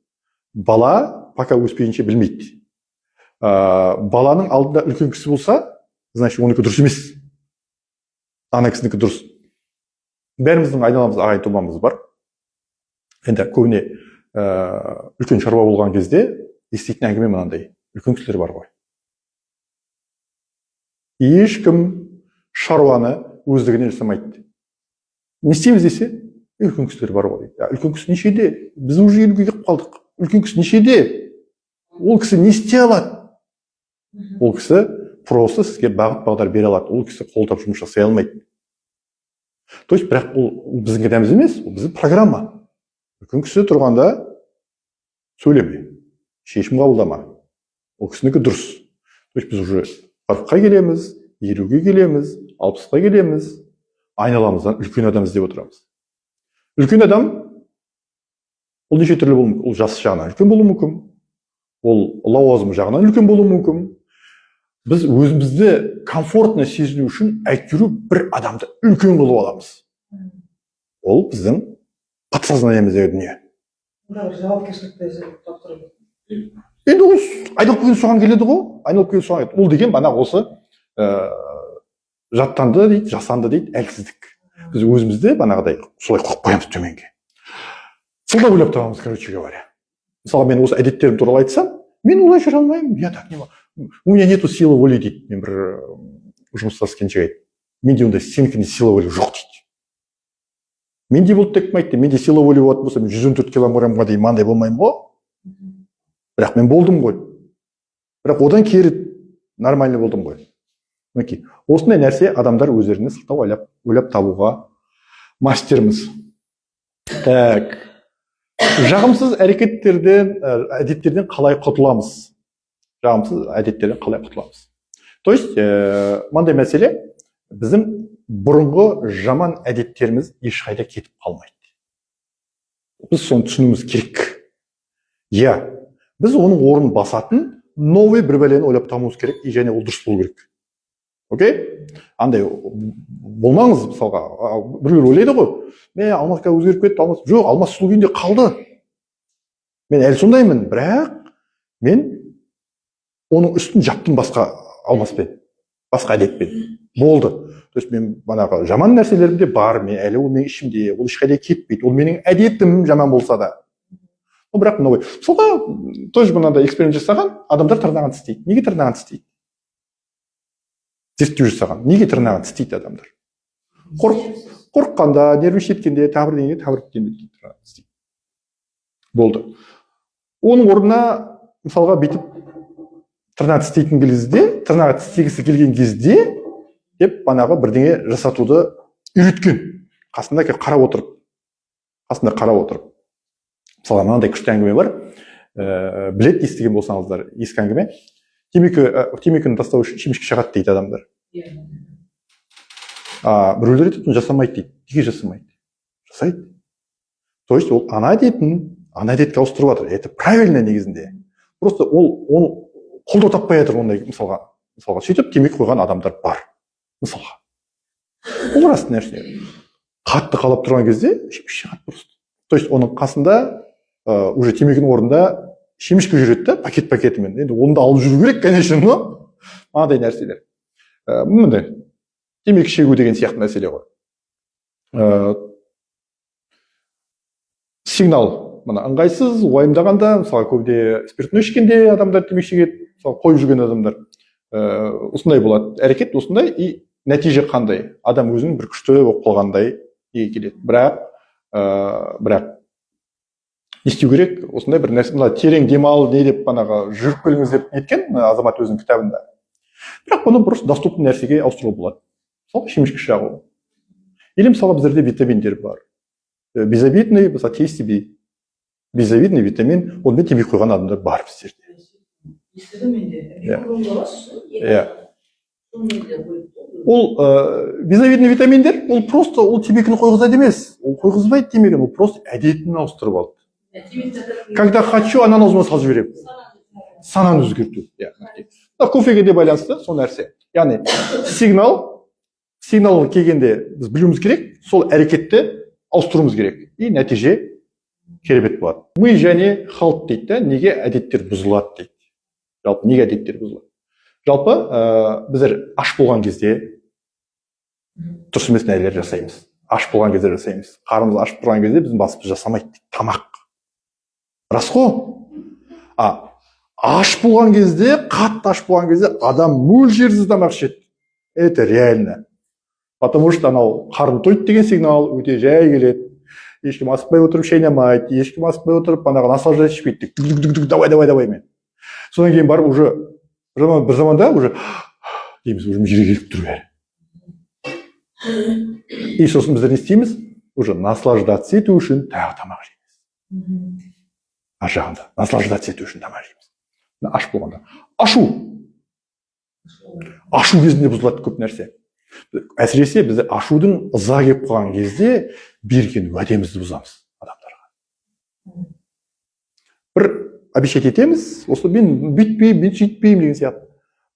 Speaker 1: Бала пока өспейінше білмейді. Баланың алдында үлкен кісі болса, значит, оныкі дұрыс емес. Ана кісінікі дұрыс. Бәріміздің айналамызда ағайын тумамыз бар. Енді көбіне үлкен шаруа болған кезде еститін әңгіме мынандай. Үлкен кісілер бар ғой. Ешкім шаруаны өздігіне жасамайды. Не істейміз десе, үлкен кісілер бар ғой. Үлкен кісі нешеде? Біз уже 50-ге келіп қалдық. Үлкен кісі нешеде? Ол кісі не істей алады? Ол кісі просто сізге бағыт бағдар бере алады. Ол кісі қолдап жұмыс жасай алмайды. То есть, бірақ ол біздің кәдеміз емес, ол біздің программа. Үлкен кісі тұрғанда сөйлеме, шешім қабылдама. Ол кісінікі дұрыс. То есть, біз уже 40-қа келеміз, 50-ге келеміз, 60-қа келеміз, айналамыздан үлкен адам іздеп отырамыз. Үлкен адам, ол неше түрлі болуы мүмкін. Ол жас жағынан үлкен болуы мүмкін. Ол лауазым жағынан үлкен болуы мүмкін. Біз өзімізді комфортно сезіну үшін әйтеуір бір адамды үлкен қылып аламыз. Ол біздің подсознаниеміздегі дүние.
Speaker 2: Жауапкершілікті тапсыру.
Speaker 1: Енді ол айналып келген соған келеді ғой. Айналып келген соған келеді. Ол деген бана осы жаттанды дейді, жасанды дейді, әлсіздік. Біз өзімізді банағыдай солай қойып қоямыз төменге. Сонда ойлап табамыз, короче говоря. Мысалы, мен осы әдеттерім туралы айтсам, мен олай жүре алмаймын. Я так не могу. У меня нету силы воли дейді. Мен бір жұмыстас кеншіге айтты. Менде ондай сенікінде сила воли жоқ дейді. Менде болды деп айтты. Менде сила воли болатын болса, мен 114 килограммға дейін маңдай болмаймын ғой. Бірақ мен болдым ғой. Бірақ одан кері нормально болдым ғой. Мінекей, осындай нәрсе адамдар өздеріне сылтау ойлап табуға мастерміз. Так. Жағымсыз әдеттерден қалай құтыламыз? Жағымсыз әдеттерден қалай құтыламыз? То есть, мынандай мәселе, біздің бұрынғы жаман әдеттеріміз ешқайда кетіп қалмайды. Біз соны түсінуіміз керек. Біз оның орнын басатын новый бір бәлені ойлап табуымыз керек, және ол дұрыс болу керек. Окей? Андай болмаңыз, мысалға, біреулер ойлайды ғой, мен Алмасқа өзгеріп кетті, жоқ, Алмас сол күйінде қалды. Мен әлі сондаймын, бірақ мен оның үстін жаптым басқа Алмаспен, басқа әдетпен. Болды. То есть мен банағы жаман нәрселерім де бар, мен әлі ол менің ішімде, ол ешқайда кетпейді. Ол менің әдетім жаман болса да. Бірақ мынау, мысалға, тоже мынандай эксперимент жасаған, адамдар тырнағын тістейді. Неге тырнағын тістейді? Зерттеу жасаған. Неге тырнағын тістейді адамдар? Қорыққанда, нервничеткенде, тағы бірдеңеге тістейді. Болды. Оның орнына, мысалға, бүйтіп тырнақ тістейтін кезде, тырнағы тістегісі келген кезде, деп банағы бірдеңе жасатуды үйреткен. Қасында қарап отырып. Мысалға, мынандай күшті әңгіме бар. Білет естіген болсаңыздар, ескі әңгіме. Темекіні тастау үшін шемішке шағады дейді адамдар. Біреулер айтады, жасамайды дейді. Неге жасамайды? Жасайды. То есть ол ана әдетке ауыстырып жатыр. Это правильно негізінде. Просто ол қолдау таппай жатыр ондай мысалға сөйтіп темекі қойған адамдар бар. Мысалға. Ол рас нәрсе. Қатты қалап тұрған кезде шемішке шағады просто. То есть оның қасында уже темекінің орнында шемішке жүреді да, пакетімен. Енді оны да алып жүру керек, конечно, но мынадай нәрселер. Мындай темекі шегу деген сияқты мәселе ғой. Сигнал, мына ыңғайсыз, уайымдағанда, мысалы көбде спиртный ішкенде адамдар темекі шегеді, мысалы қойып жүрген адамдар. Осындай болады. Әрекет осындай, и нәтиже қандай? Адам өзінің бір күшті болып қалғандай келеді. Бірақ не істеу керек? Осындай бір нәрсе, терең демал не деп банағы жүріп келіңіз деп неткен азамат өзінің кітабында. Бірақ бұны просто доступный нәрсеге ауыстыруға болады. сол шемішкіш жағы. Или мысалы біздерде витаминдер бар. Безобидный, мысалы тести би. Безобидный витамин, онымен тебе қойған адамдар бар біздерде.
Speaker 3: естідім менде.
Speaker 1: Ол безовидный витаминдер, ол просто ол темекіні қойғызады емес. Ол қойғызбайды темекіні, ол просто әдетін ауыстырып алды. Когда хочу, ананозыма салып жіберемін. Сананы өзгерту. Кофеге де байланысты сол нәрсе. Яғни сигнал келгенде біз білуіміз керек, сол әрекетті ауыстыруымыз керек. И нәтиже керемет болады. Ми және халт дейді, неге әдеттер бұзылады дейді. Жалпы неге әдеттер бұзылады? Жалпы біздер аш болған кезде дұрыс емес нәрселер жасаймыз. Аш болған кезде жасаймыз. Қарнымыз ашып тұрған кезде біздің басымыз жасамайды дейді. Тамақ. Рас қой? Аш болған кезде, қатты аш болған кезде адам мөлшерсіз тамақ ішеді. Это реально. Потому что анау қарны тойды деген сигнал өте жай келеді. Ешкім асықпай отырып шайнамайды, ешкім асықпай отырып наслаждаться ішпейді. Давай мен. Содан кейін барып уже бір заманда уже дейміз, уже жерге келіп тұр бәрі. И сосын біздер не істейміз? Уже наслаждаться ету үшін тағы тамақ жейміз. Ар жағында наслаждаться ету үшін тамақ жейміз. Аш болғанда. Ашу кезінде бұзылады көп нәрсе. Әсіресе бізде ашудың ыза келіп қалған кезде берген уәдемізді бұзамыз адамдарға. Бір обещать етеміз, осы мен бүйтпеймін, мен сөйтпеймін деген сияқты.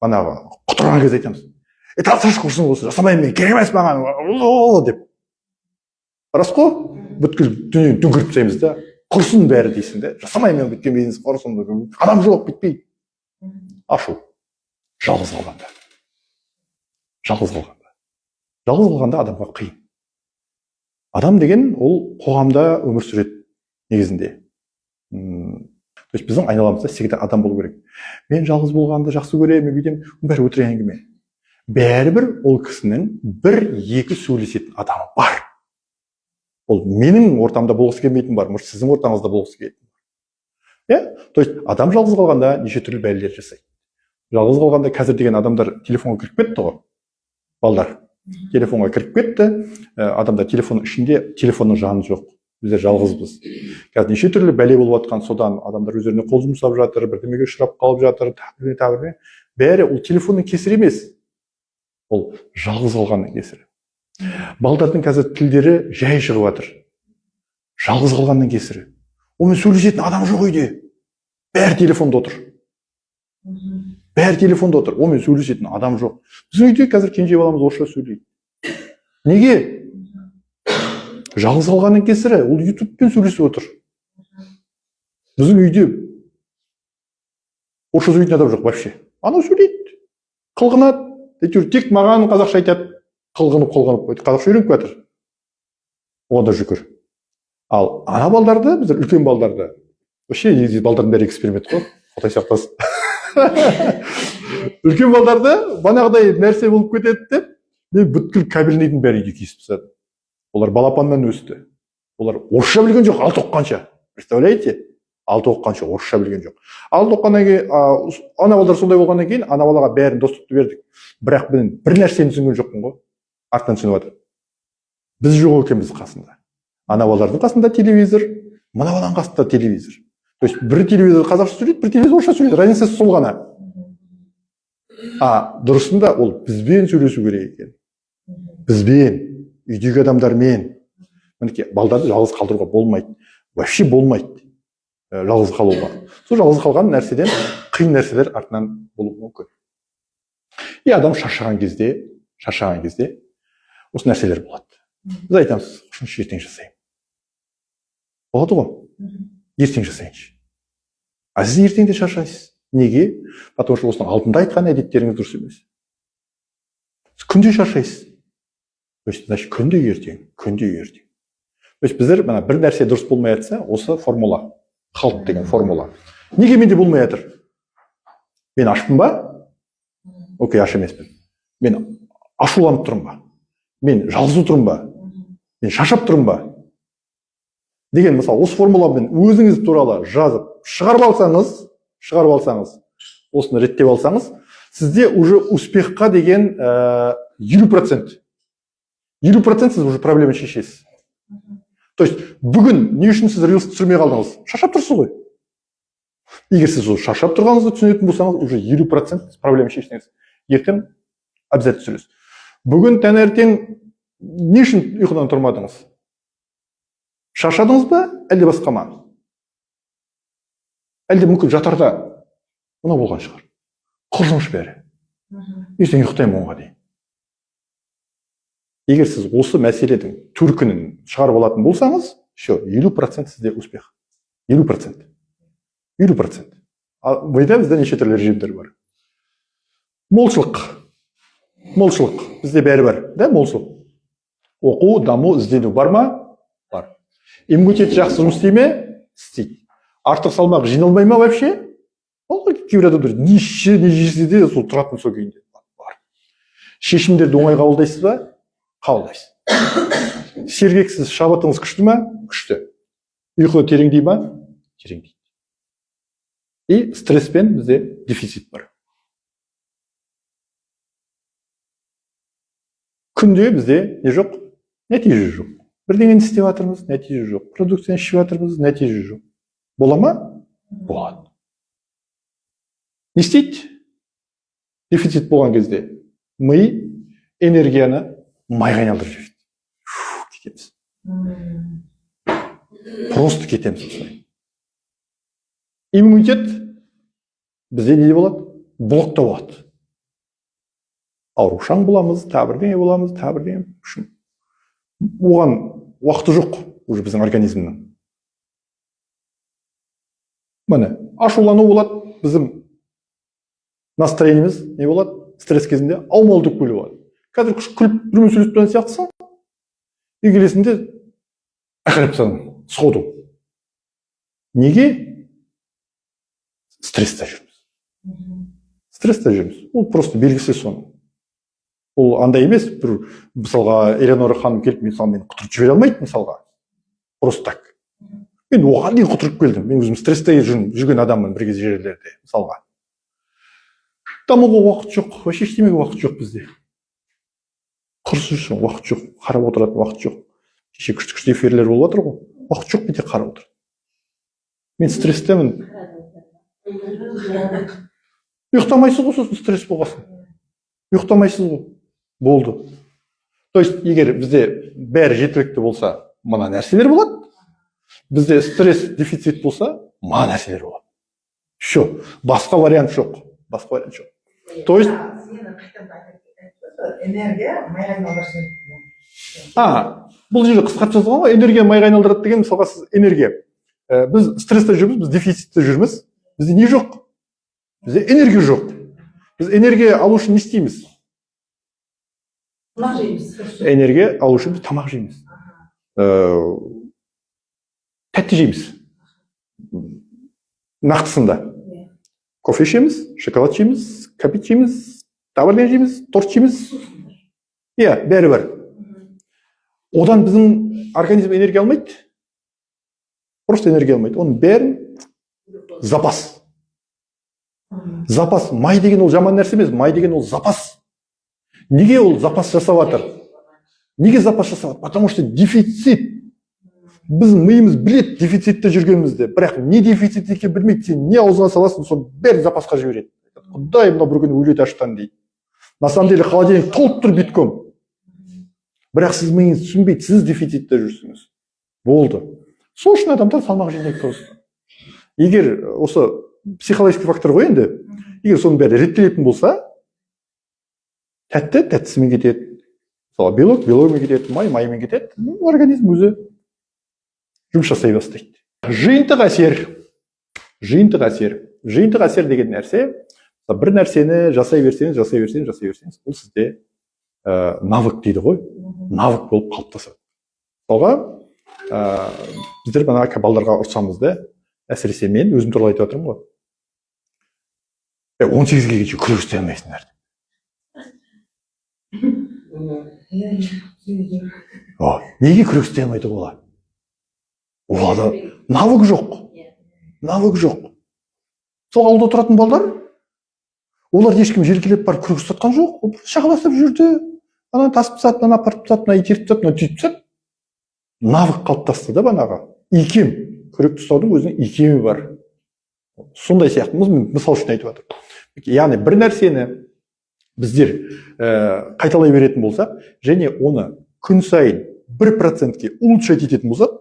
Speaker 1: Манағы құтырған кезде айтамыз. Тапсырыс құрсын осы, жасамаймын мен, керек емес маған деп. Рас қой? Бүткіл дүниені төңкеріп тастаймыз да, құрсын бәрі дейсің де. Жасамаймын мен бүйткен бизнес құрсын, адам жоқ, бүйтпейді. Ашу. Жалғыз қалғанда. Жалғыз қалғанда адамға қиын. Адам деген ол қоғамда өмір сүреді негізінде. То есть біздің айналамызда всегда адам болу керек. Мен жалғыз болғанды жақсы көремін, мен бүйтемін, бәрі өтірік әңгіме. Бәрібір ол кісінің бір-екі сөйлесетін адамы бар. Ол менің ортамда болғысы келмейтін бар, может сіздің ортаңызда болғысы келетін бар. То есть адам жалғыз қалғанда неше түрлі бәлелер жасайды. Жалғыз қалғанда қазір деген адамдар телефонға кіріп кетті ғой. Балдар телефонға кіріп кетті, адамдар телефонның ішінде, телефонның жаны жоқ. Біздер жалғызбыз. Қазір неше түрлі бәле болып жатқан, содан адамдар өздеріне қол жұмсап жатыр, бірдемеге ұшырап қалып жатыр, тағы. Бәрі ол телефонның кесірі емес. Ол жалғыз қалғанның кесірі. Балдардың қазір тілдері жай шығып жатыр. Жалғыз қалғанның кесірі. Онымен сөйлесетін адам жоқ үйде. Бәрі телефонда отыр. Онымен сөйлесетін адам жоқ. Біздің үйде қазір кенже баламыз орысша сөйлейді. Неге? Жалғыз қалғанның кесірі, ол ютубпен сөйлесіп отыр. Біздің үйде орысша сөйлейтін адам жоқ вообще. Анау сөйлейді, қылғынады, тек маған қазақша айтады, қылғынып қойды, қазақша үйреніп жатыр. Оған да шүкір. Ал ана балдарды, біздер үлкен балдарды, вообще балдардың бәрі эксперимент қой, Құдай сақтасын. Үлкен балдарды банағыдай нәрсе болып кетеді деп, мен бүткіл кабельныйдың бәрі үйде кесіп тастады. Олар балапаннан өсті. Олар орысша білген жоқ, 6 оқығанша. Представляете? 6 оқығанша орысша білген жоқ. 6 оқығаннан кейін, ана балдар сондай болғаннан кейін, ана балаға бәрін достықты бердік. Бірақ мен бір нәрсені түсінген жоқпын ғой. Артынан түсініп жатыр. Біз жоқ екенбіз қасында. Ана балдардың қасында телевизор, мына баланың қасында телевизор. То есть бір телевизор қазақша сөйлейді, бір телевизор орысша сөйлейді. Разницасы сол ғана. Дұрысында ол бізбен сөйлесу керек екен. Бізбен, үйдегі адамдармен. Мінекей, балдарды жалғыз қалдыруға болмайды. Вообще болмайды. Жалғыз қалуға. Сол жалғыз қалған нәрседен қиын нәрселер артынан болуы мүмкін. И адам шаршаған кезде осы нәрселер болады. Біз айтамыз, үшінші ертең жасаймын. Болады ғой? Ертең жасайыншы. Сіз ертең де шаршайсыз. Неге? Потому что осының алдында айтқан әдеттеріңіз дұрыс емес. Сіз күнде шаршайсыз. Значит, күнде ертең. То есть біздер бір нәрсе дұрыс болмай жатса, осы формула, халт деген формула. Неге менде болмай жатыр? Мен ашпын ба? Окей, аш емеспін. Мен ашуланып тұрмын ба? Мен жалғыз отырмын ба? Мен шаршап тұрмын ба? Деген мысалы, осы формуламен өзіңіз туралы жазып, шығарып алсаңыз, осыны реттеп алсаңыз, сізде уже успехқа деген 50% 50% сіз уже проблема шешесіз. То есть бүгін не үшін сіз рилс түсірмей қалдыңыз? Шаршап тұрсыз ғой. Егер сіз уже шаршап тұрғаныңызды түсінетін болсаңыз, уже 50% проблема шешесіз. Ертең обязательно түсіресіз. Бүгін таңертең не үшін ұйқыдан тұрмадыңыз? Шаршадыңыз ба, әлде басқа ма? Әлде мүмкін жатарда мына болған шығар. Құржыныш бәрі. Ертең ұйықтаймын онға дейін. Егер сіз осы мәселенің төркінін шығарып алатын болсаңыз, 50% сізде успех. 50%. 50%. Мида бізде неше түрлі режимдер бар. Молшылық. Молшылық. Бізде бәрі бар. Да, молшылық. Оқу, даму, іздену бар ма? Бар. Иммунитет жақсы жұмыс істей ме? Істейді. Артық салмақ жиналмай ма вообще? Кейбір адамдар не жесе де сол тұратын сол күйінде бар. Шешімдерді оңай қабылдайсыз ба? Қабылдайсыз. Сергексіз шабытыңыз күшті ма? Күшті. Ұйқы тереңдей ма? Тереңдейді. И стресспен бізде дефицит бар. Күнде бізде не жоқ? Нәтиже жоқ. Бірдеңені істеп жатырмыз, нәтиже жоқ. Продукцияны ішіп жатырмыз, нәтиже жоқ. Бола ма? Болады. Не істейді? Дефицит болған кезде ми энергияны майға айналдырып жібереді. Кетеміз. Просто кетеміз. Иммунитет бізде не болады? Блокта болады. Аурушаң боламыз, тәбірдеңе боламыз, тәбірдеңе. Оған уақыты жоқ уже біздің организмнің. Міне, ашулану болады, біздің настроениеміз не болады? Стресс кезінде аумалдық күлі болады. Қазір күліп бірмен сөйлесіп тұрған сияқтысың, үй келесінде ақырып сходу. Неге? Стресста жүрміз. Стресста жүрміз. Ол просто белгісі соны. Ол андай емес, бір мысалға Элеонора ханым келіп, мені құтырып жібере алмайды, мысалға. Просто так. Мен оған дейін құтырып келдім. Мен өзім стресста жүрген адаммын бір кез жерлерде, мысалға. Дамуға уақыт жоқ, вообще ештемеге уақыт жоқ бізде. Құрсыз үшін уақыт жоқ, қарап отыратын уақыт жоқ. Кеше күшті эфирлер болып жатыр ғой. Уақыт жоқ менде қарап отыр. Мен стресстемін. Ұйықтамайсыз ғой, сосын стресс болғасын. Ұйықтамайсыз ғой. Болды. То есть, егер бізде бәрі жеткілікті болса, мына нәрселер болады. Бізде стресс дефицит болса, мына нәрселер болады. Все. Басқа вариант жоқ. Басқа вариант жоқ. То есть
Speaker 2: энергия майға айналдырсын.
Speaker 1: Бұл жерде қысқартып жазылған ғой, энергия майға айналдырады деген, мысалға сіз энергия. Біз стрессте жүрміз, біз дефицитте жүрміз. Бізде не жоқ? Бізде энергия жоқ. Біз энергия алу үшін не істейміз?
Speaker 3: Тамақ жейміз.
Speaker 1: Энергия алу үшін біз тамақ жейміз. Тәтті жейміз. Нақтысында. Кофе ішеміз, шоколад жейміз, кәпит жейміз, табырден жейміз, торт жейміз. Иә, бәрі бар. Одан біздің организм энергия алмайды. Просто энергия алмайды. Оның бәрін запас. Запас. Май деген ол жаман нәрсе емес. Май деген ол запас. Неге ол запас жасап жатыр? Неге запас жасап жатыр? Потому что дефицит. Біздің миымыз білет дефицитте жүргенімізді. Бірақ не дефицит екенін білмейді. Сен не аузыңа саласың, соны бәрін запасқа жібереді. Құдай мына бір күні өледі аштан дейді. На самом деле холодильник толып тұр битком. Бірақ сіз миыңыз түсінбейді, сіз дефицитте жүрсіңіз. Болды. Сол үшін адамдар салмақ жинайды просто. Егер осы психологический фактор ғой енді, егер соның бәрі реттелетін болса, тәтті тәттісімен кетеді. Мысалы белок белогымен кетеді, май майымен кетеді. Организм өзі жұмыс жасай бастайды. Жиынтық әсер. Жиынтық әсер. Жиынтық әсер деген нәрсе, бір нәрсені жасай берсеңіз, ол сізде навык дейді ғой. Навык болып қалыптасады. Мысалға, біздер бана балаларға ұрсамыз да, әсіресе мен өзім туралы айтып жатырмын ғой. 18-ге келгенше күрек істей алмайсыңдар. Неге күрек істей алмайды олар? Оларда навык жоқ. Навык жоқ. Сол ауылда тұратын балдар, олар ешкім желкелеп барып күрек ұстатқан жоқ. Шағаласып жүрді. ана тасып тастады, ана апарып тастады, мына итеріп тастады, мына түйіп тастады. Навык қалыптасты да банағы. Икем. Күрек ұстаудың өзінің икемі бар. Сондай сияқты мысал үшін айтып жатыр. Яғни бір нәрсені біздер қайталай беретін болсақ, және оны күн сайын 1%-ке улучшать ететін болсақ,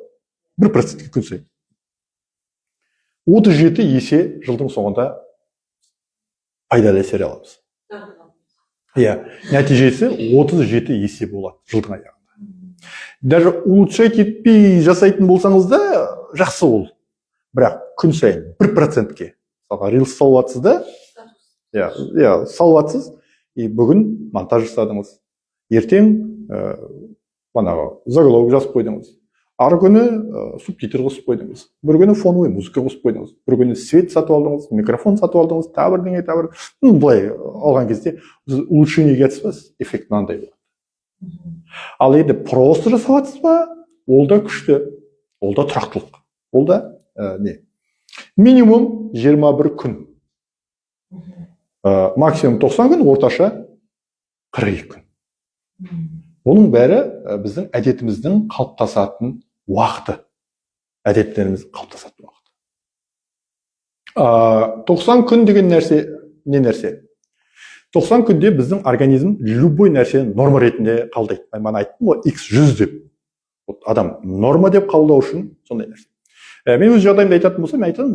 Speaker 1: 1%-ке күн сайын 37 есе жылдың соңында пайдалы әсер аламыз. Иә, нәтижесі 37 есе болады жылдың аяғында. Даже улучшать етпей жасайтын болсаңыз да жақсы ол. Бірақ күн сайын 1%-ке рилс салып жатсыз да, иә, салып жатсыз, и бүгін монтаж жасадыңыз. Ертең банағы заголовок жазып қойдыңыз. Ары күні субтитр қосып қойдыңыз. Бір күні фоновый музыка қосып қойдыңыз. Бір күні свет сатып алдыңыз, микрофон сатып алдыңыз, тағы бірдеңе, тағы бір. Былай алған кезде улучшениеге қатыспас, эффект мынандай болады. Ал енді просто жасап жатсыз ба, ол да күшті, ол да тұрақтылық. Ол да не? Минимум 21 күн. Максимум 90 күн, орташа 42 күн. Оның бәрі біздің әдетіміздің қалыптасатын уақыты. Әдеттеріміз қалыптасатын уақыты. 90 күн деген нәрсе не нәрсе? 90 күнде біздің организм любой нәрсені норма ретінде қабылдайды. Мен айттым ғой, X100 деп. Адам норма деп қабылдау үшін сондай нәрсе. Мен өз жағдайымды айтатын болсам, мен айтамын,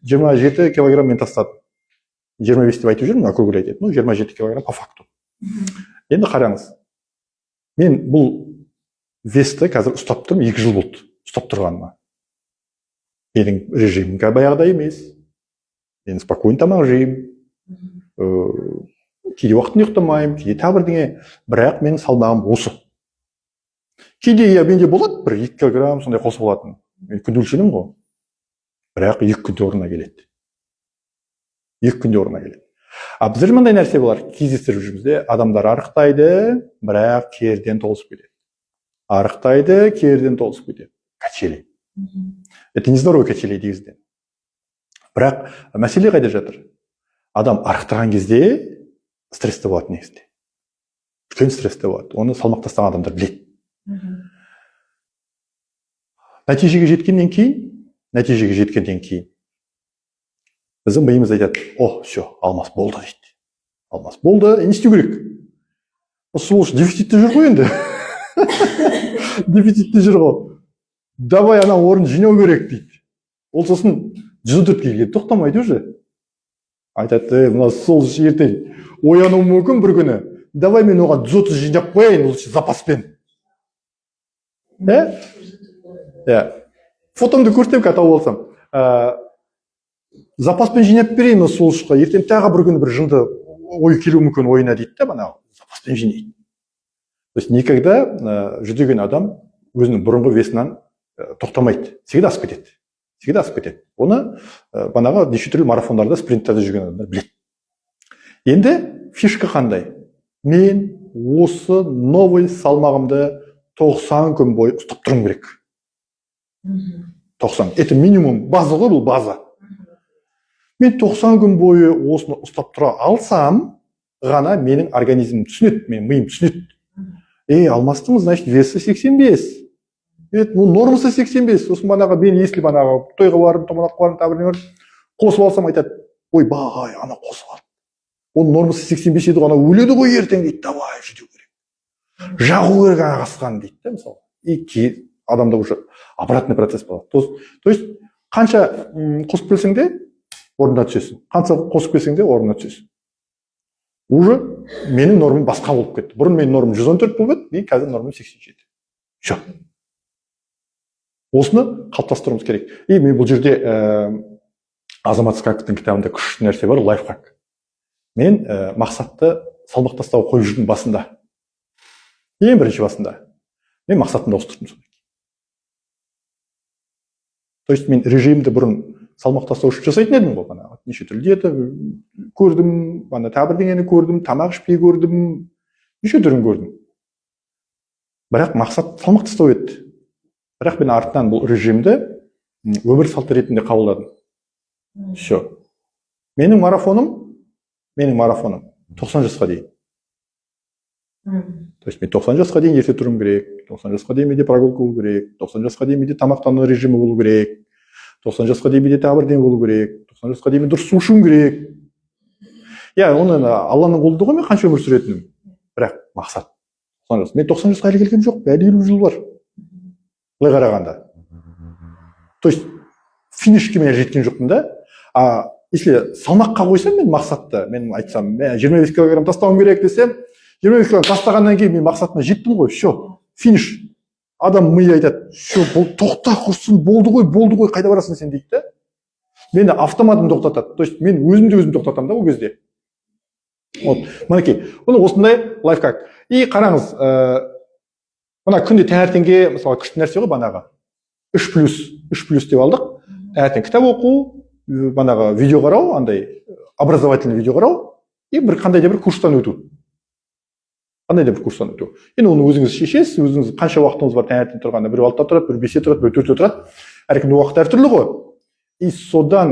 Speaker 1: 27 килограмм мен тастадым. 25 деп айтып жүрмін, округлять етіп, 27 килограмм по факту. Енді қараңыз. Мен бұл весті қазір ұстап тұрмын, 2 жыл болды ұстап тұрғаныма. Менің режимім баяғыдай емес. Мен спокойно тамақ жеймін. Кейде уақытын ұйықтамаймын, кейде тағы бірдеңе. Бірақ менің салмағым осы. Кейде менде болады, 1-2 килограмм сондай қосып алатын. Мен күнде өлшенемін ғой. Бірақ 2 күнде орнына келеді. 2 күнде орнына келеді. Біздер мындай нәрсе болар, кездестіріп жүрміз, адамдар арықтайды, бірақ керден толысып кетеді. Арықтайды, керден толысып кетеді. Качели. Это нездоровый качели дегізден. Бірақ мәселе қайда жатыр? Адам арықтырған кезде стрессте болады негізінде. Үлкен стрессте болады. Оны салмақ тастаған адамдар біледі. Нәтижеге жеткеннен кейін біздің миымыз айтады, все, алмас болды дейді. Алмас болды, не істеу керек? Осы ол дефицитте жүр ғой енді. Дефицитте жүр ғой. Давай ана орын жинау керек дейді. Ол сосын 104 келген тоқтамайды уже. Айтады, мына сол ертең оянуы мүмкін бір күні. Давай мен оған 130 жинап қояйын, лучше запаспен. Фотомды көрсетем, қатау болсам. Запаспен жинап берейін сол ұшқа. Ертең тағы бір күні бір жынды ой келу мүмкін ойына дейді да, бана запаспен жинайды. То есть никогда жүдеген адам өзінің бұрынғы весінен тоқтамайды. Всегда асып кетеді. Оны банаға неше түрлі марафондарда, спринттарда жүрген адамдар біледі. Енді фишка қандай? Мен осы новый салмағымды 90 күн бойы ұстап тұрым керек. 90. Это минимум база ғой, бұл база. Мен 90 күн бойы осыны ұстап тұра алсам, ғана менің организмім түсінеді, менің миым түсінеді. Алмастың, значит, весі 85. Нормасы 85. Сосын банаға, мен если банаға тойға барым, томанатқа барым, табіріне қосып алсам айтады, ой, бағай, ана қосып алды. Оның нормасы 85 еді, ана өледі ғой ертең дейді, давай, жүдеу керек. Жағу керек ағасқан дейді, мысалы. И адамда уже обратный процесс болады. То есть, қанша қосып келсең де, орнына түсесің. Қанша қосып келсең де, орнына түсесің. Уже менің нормам басқа болып кетті. Бұрын менің нормам 114 болып еді, мен қазір нормам 87. Все. Осыны қалыптастыруымыз керек. И мен бұл жерде Азамат Скаковтың кітабында күшті нәрсе бар, лайфхак. Мен мақсатты салмақ тастауға қойып жүрдім басында. Ең бірінші басында. Мен мақсатымды ауыстырдым сонда. То есть мен режимді бұрын салмақ тастау үшін жасайтын едім ғой, бана неше түрлі диета көрдім, бана тағы бірдеңені көрдім, тамақ ішпей көрдім, неше түрін көрдім. Бірақ мақсат салмақ тастау еді. Бірақ мен артынан бұл режимді өмір салты ретінде қабылдадым. Все. Менің марафоным 90 жасқа дейін. То есть мен 90 жасқа дейін ерте тұруым керек, 90 жасқа дейін менде прогулка болу керек, 90 жасқа дейін менде тамақтану режимі болу керек, 90 жасқа дейін менде тағы бірдеңе болу керек, 90 жасқа дейін мен дұрыс су ішуім керек. Иә, оны Алланың қолында ғой мен қанша өмір сүретінім. Бірақ мақсат. Мен 90 жасқа әлі келгем жоқ, әлі 50 жыл бар. Былай қарағанда. То есть финишке мен жеткен жоқпын да. Если салмаққа қойсам мен мақсатты, мен айтсам, мен 25 килограмм тастауым керек десем, 25 килограмм тастағаннан кейін мен мақсатыма жеттім ғой, все, финиш. Адам миы айтады, все, тоқта құрсын, болды ғой, қайда барасың сен дейді да. Мені автоматым тоқтатады. То есть мен өзім тоқтатамын да ол кезде. Вот, мінекей, оны осындай лайфхак. И қараңыз, мына күнде таңертеңге, мысалы, күшті нәрсе ғой банағы. 3+ деп алдық. Таңертең кітап оқу, банағы видео қарау, андай образовательный видео қарау, и бір қандай да бір курстан өту. Енді оны өзіңіз шешесіз, өзіңіз қанша уақытыңыз бар таңертең тұрғанда, бір 6-та тұрады, бір 5-те тұрады, бір 4-те тұрады. Әркімде уақыт әртүрлі ғой. И содан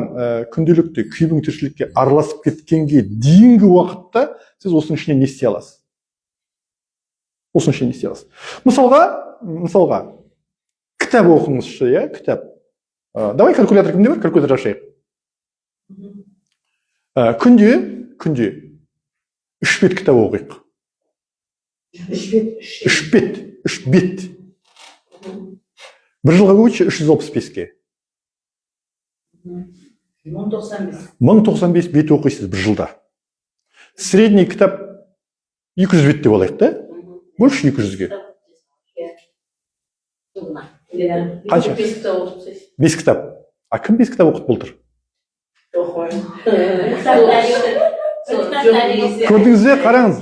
Speaker 1: күнделікті күйбің тіршілікке араласып кеткенге дейінгі уақытта сіз осының ішінен не істей аласыз? Мысалға, кітап оқыңызшы, иә, кітап. Давай калькулятор кімде бар? Калькулятор ашайық. Күнде 3 бет кітап оқиық. 3 бет. Бір жылға көбейтші 365-ке. 1095 бет оқисыз бір жылда. Средний кітап 200 бет деп алайық да? Больше 200-ге. Қанша? 5 кітап. А кім 5 кітап оқып болдыр? Көрдіңіз бе, қараңыз.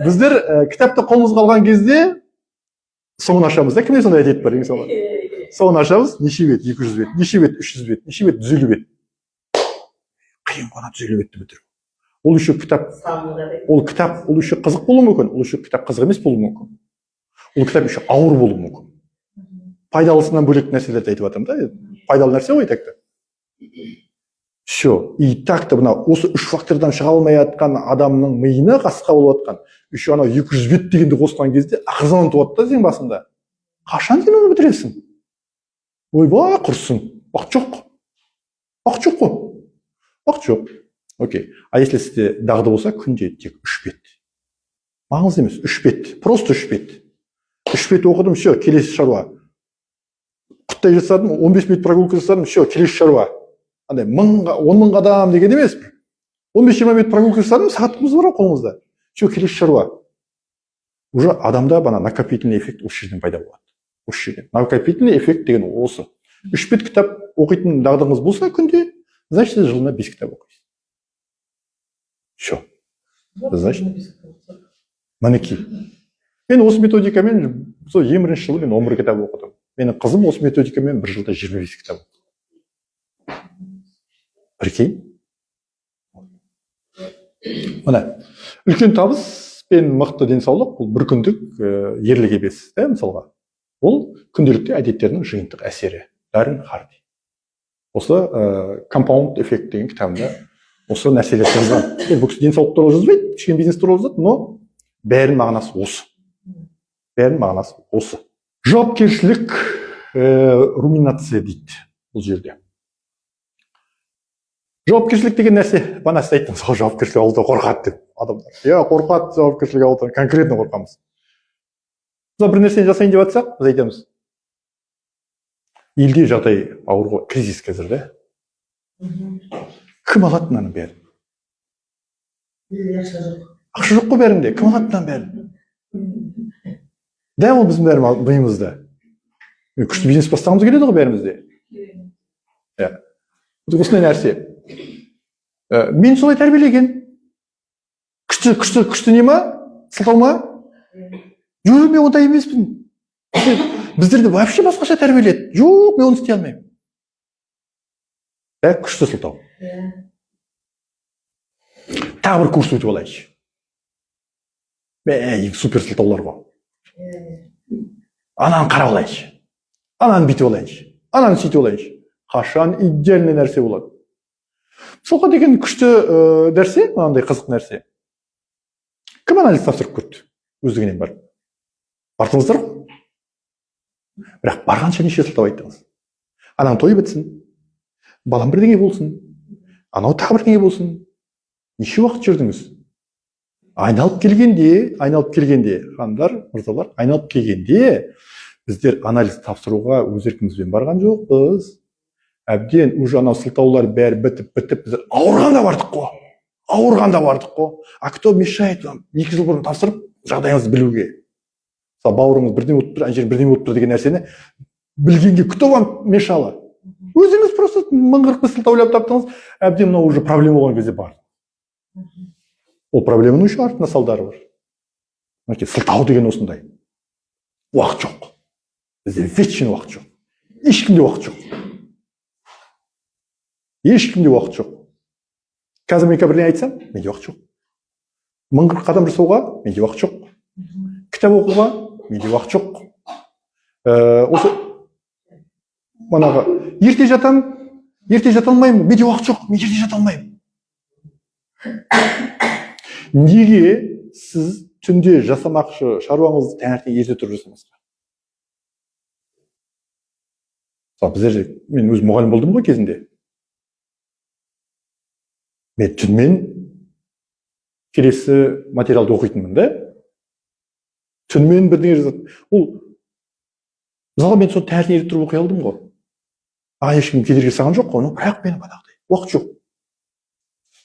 Speaker 1: Біздер кітапты қолымызға алған кезде соңын ашамыз да, кімде сондай әдет бар? Соңын ашамыз, неше бет? 200 бет, неше бет? 300 бет, неше бет? 150 бет. Қиын ғана 150 бетті бітіру. Ол еще кітап, ол еще қызық болуы мүмкін, ол еще кітап қызық емес болуы мүмкін. Ол кітап еще ауыр болуы мүмкін. Пайдалысынан бөлек нәрселерді айтып жатырмын да, пайдалы нәрсе ғой тәкті. Все. И так-то мына осы 3 фактордан шыға алмай жатқан адамның миына қасқа болып жатқан, еще анау 200 бет дегенді қосқан кезде ақырзаман туады да сен басында. Қашан сен оны бітіресің? Ойбай, құрсын. Уақыт жоқ. Окей. А если сізде дағды болса, күнде тек 3 бет. Маңызды емес, 3 бет. Просто 3 бет. 3 бет оқыдым, все, келесі шаруа. Құттай жасадым, 15 бет прогулка жасадым, все, келесі шаруа. Андай 10 мың адам деген емес. 15-20 бет прогулка жасадым, сағатымыз бар қолымызда. Все, келесі шаруа. Уже адамда бана накопительный эффект осы жерден пайда болады. Накопительный эффект деген осы. 3 бет кітап оқитын дағдыңыз болса күнде, значит, сіз жылына 5 кітап оқисыз. Все. Значит, мінекей. Мен осы методикамен, сол ең бірінші жылы мен 11 кітап оқыдым. Менің қызым осы методикамен бір жылда 25 кітап оқыды. Прикинь? Мына, үлкен табыс пен мықты денсаулық, бұл бір күндік ерлік емес, мысалға. Ол күнделікті әдеттердің жиынтық әсері. Даррен Харди. Осы компаунд эффект деген кітабында осы нәрселер жазған. Бұл кісі денсаулық туралы жазбайды, кішкене бизнес туралы жазады, но бәрінің мағынасы осы. Жауапкершілік руминация дейді бұл жерде. Жауапкершілік деген нәрсе, бана сіз айттыңыз, жауапкершілік алудан қорқады деп адамдар. Иә, қорқады, жауапкершілік алудан конкретно қорқамыз. Біз бір нәрсені жасайын деп жатсақ, біз айтамыз. Елде жағдай ауыр ғой, кризис қазір да. Кім алады мынаның бәрін? Ақша жоқ қой бәрінде, кім алады мынаның бәрін? Да, ол біздің бәрі миымызда. Күшті бизнес бастағымыз келеді ғой бәрімізде. Осындай нәрсе. Мен солай тәрбиелеген. Күшті не ма? Сылтау ма? Жоқ, мен ондай емеспін. Біздерді вообще басқаша тәрбиеледі. Жоқ, мен оны істей алмаймын. Күшті сылтау. Тағы бір курс өтіп алайыншы. Супер сылтаулар ғой. Ананы қарап алайыншы. Ананы бүйтіп алайыншы. Ананы сөйтіп алайыншы. Қашан идеальный нәрсе болады. Солға деген күшті нәрсе, мынандай қызық нәрсе. Кім анализ тапсырып көрді? өздігінен барып. Бардыңыздар ғой. Бірақ барғанша неше сылтау айттыңыз. Анаң той бітсін, балам бірдеңе болсын, анау тағы бірдеңе болсын. Неше уақыт жүрдіңіз? Айналып келгенде, ханымдар, мырзалар, айналып келгенде біздер анализ тапсыруға өз еркімізбен барған жоқпыз. Әбден уже анау сылтаулар бәрі бітіп, біздер ауырғанда бардық қой. А кто мешает вам 2 жыл бұрын тапсырып жағдайыңызды білуге? Мысалы, бауырыңыз бірдеңе болып тұр, ана жер бірдеңе болып тұр деген нәрсені білгенге кто вам мешало? Өзіңіз просто мыңғырық бір сылтаулап таптыңыз, әбден мынау уже проблема болған кезде бар. Ол проблеманың еще артында салдары бар. Мінекей сылтау деген осындай. Уақыт жоқ. Бізде вечный уақыт жоқ. Ешкімде уақыт жоқ. Қазір мен бірдеңе айтсам, менде уақыт жоқ. 1000 қадам жасауға менде уақыт жоқ. Кітап оқуға менде уақыт жоқ. Осы манағы ерте жата алмаймын, менде уақыт жоқ, мен ерте жата алмаймын. Неге сіз түнде жасамақшы шаруаңызды таңертең ерте тұрып жасамасқа? Мен өз мұғалім болдым ғой кезінде. Мен түнмен келесі материалды оқитынмын да. Түнмен бірдеңе жазады. Мысалы мен соны таңертең ерте тұрып оқи алдым ғой. Ешкім кедергі жасаған жоқ қой, бірақ менің уақыт жоқ.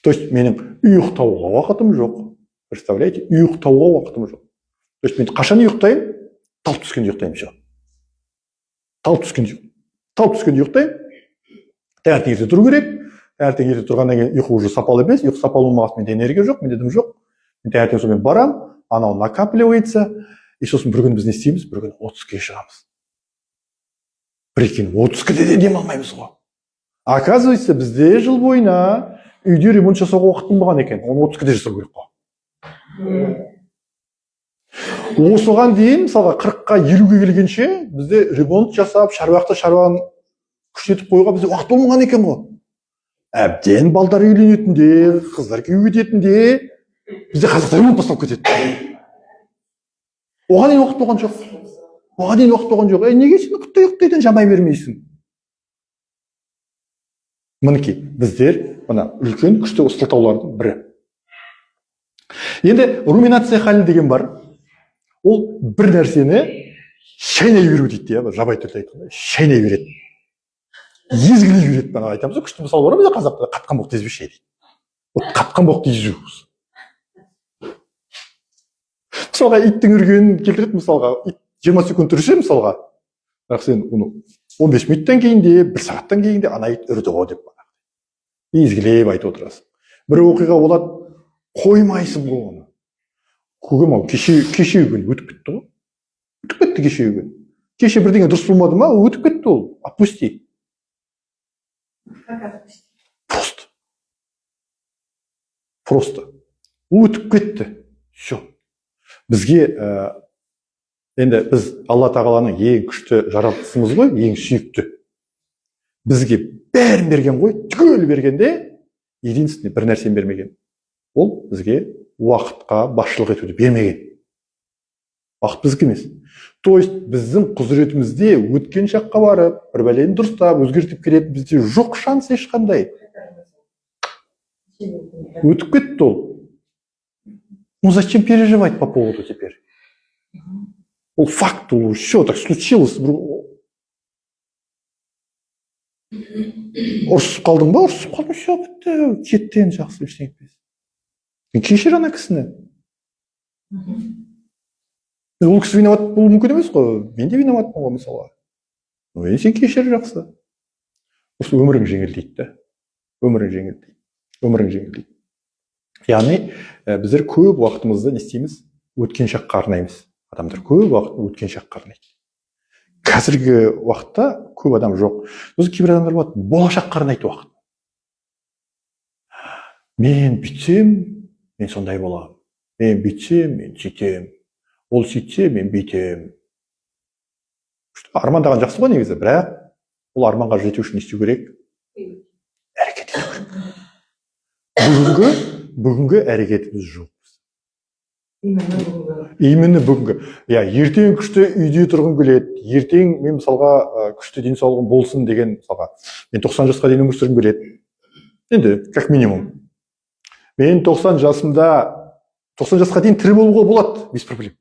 Speaker 1: То есть менің ұйықтауға уақытым жоқ. Представляете, ұйықтауға уақытым жоқ. То есть мен қашан ұйықтаймын? Тал түскенде ұйықтаймын. Тал түскенде ұйықтаймын. Таңертең ерте тұру керек. Таңертең ерте тұрғаннан кейін ұйқы уже сапалы емес. Ұйқы сапалы болмағасын менде энергия жоқ, менде дым жоқ. Мен таңертең сонымен барам, анау накапливается. И сосын бір күн біз не істейміз? Бір күн 30-ке шығамыз. Прикинь, 30-ке де демалмаймыз ғой. Оказывается, бізде жыл бойына үйде ремонт жасауға уақытым болған екен. Оны 30-ке де жасау керек қой. Осыған дейін, мысалға 40-қа 50-ге келгенше бізде ремонт жасап, шаруаны күшетіп қоюға бізде уақыт болмаған екен ғой. Әбден балдар үйленетінде, қыздар күйеуге кететінде, бізде қазақта ремонт басталып кетеді. Оған дейін уақыт болған жоқ. Неге сен құтты ұйықтайтын жамай бермейсің? Мінекей, біздер мына үлкен күшті сылтаулардың бірі. Енді руминация халі деген бар. Ол бір нәрсені шайнай беру дейді, жабай түрде айтқанда, шайнай береді. Езгілей береді, бана айтамыз, күшті мысал бар, бізде қазақта қатқан боқ тезбе шай дейді. Қатқан боқ тезбе. Мысалға иттің үргенін келтіреді, мысалға ит 20 секунд тұрышы, мысалға. Бірақ сен оны 15 минуттан кейін де, 1 сағаттан кейін де ана ит үрді ғой деп езгілеп айтып отырасың. Бір оқиға болады, қоймайсың ғой оны. Көкем ау, кеше күн өтіп кетті ғой. Өтіп кетті кеше күн. Кеше бірдеңе дұрыс болмады ма, өтіп кетті ол. Отпусти. Просто. Өтіп кетті. Все. Бізге енді біз Алла тағаланың ең күшті жаратылысымыз ғой, ең сүйікті. Бізге бәрін берген ғой, түгел бергенде, единственный бір нәрсені бермеген. Ол бізге уақытқа басшылық етуді бермеген. Уақыт біздікі емес. То есть біздің құзыретімізде өткен шаққа барып, бір бәлені дұрыстап, өзгертіп келетін бізде жоқ шанс ешқандай. Өтіп кетті ол. Ну зачем переживать по поводу теперь? Ол факт, ол все так случилось. Ұрысып қалдың ба? Ұрысып қалдың, все бітті. Кеттен жақсы ештеңе етпес. Мен кешір ана кісіні. Ол кісі виноват болуы мүмкін емес қой. Мен де виноватпын ғой мысалға. Енді сен кешір жақсы. Осы өмірің жеңілдейді да. Өмірің жеңілдейді. Яғни біздер көп уақытымызды не істейміз? Өткен шаққа арнаймыз. Адамдар көп уақытын өткен шаққа арнайды. Қазіргі уақытта көп адам жоқ. Өзі кейбір адамдар болады, болашаққа арнайды уақыт. Мен бүйтсем, мен сондай боламын. Мен бүйтсем, мен сөйтем. Ол сөйтсе, мен бүйтем. Армандаған жақсы ғой негізі, бірақ ол арманға жету үшін не істеу керек? Әрекет ету керек. Бүгінгі әрекетіміз жоқ.
Speaker 2: именно бүгінгі.
Speaker 1: Именно бүгінгі. Иә, ертең күшті үйде тұрғым келеді. Ертең мен мысалға күшті денсаулығым болсын деген мысалға. Мен 90 жасқа дейін өмір сүргім келеді. Енді, как минимум. Мен 90 жасқа дейін тірі болуға болады, без проблем.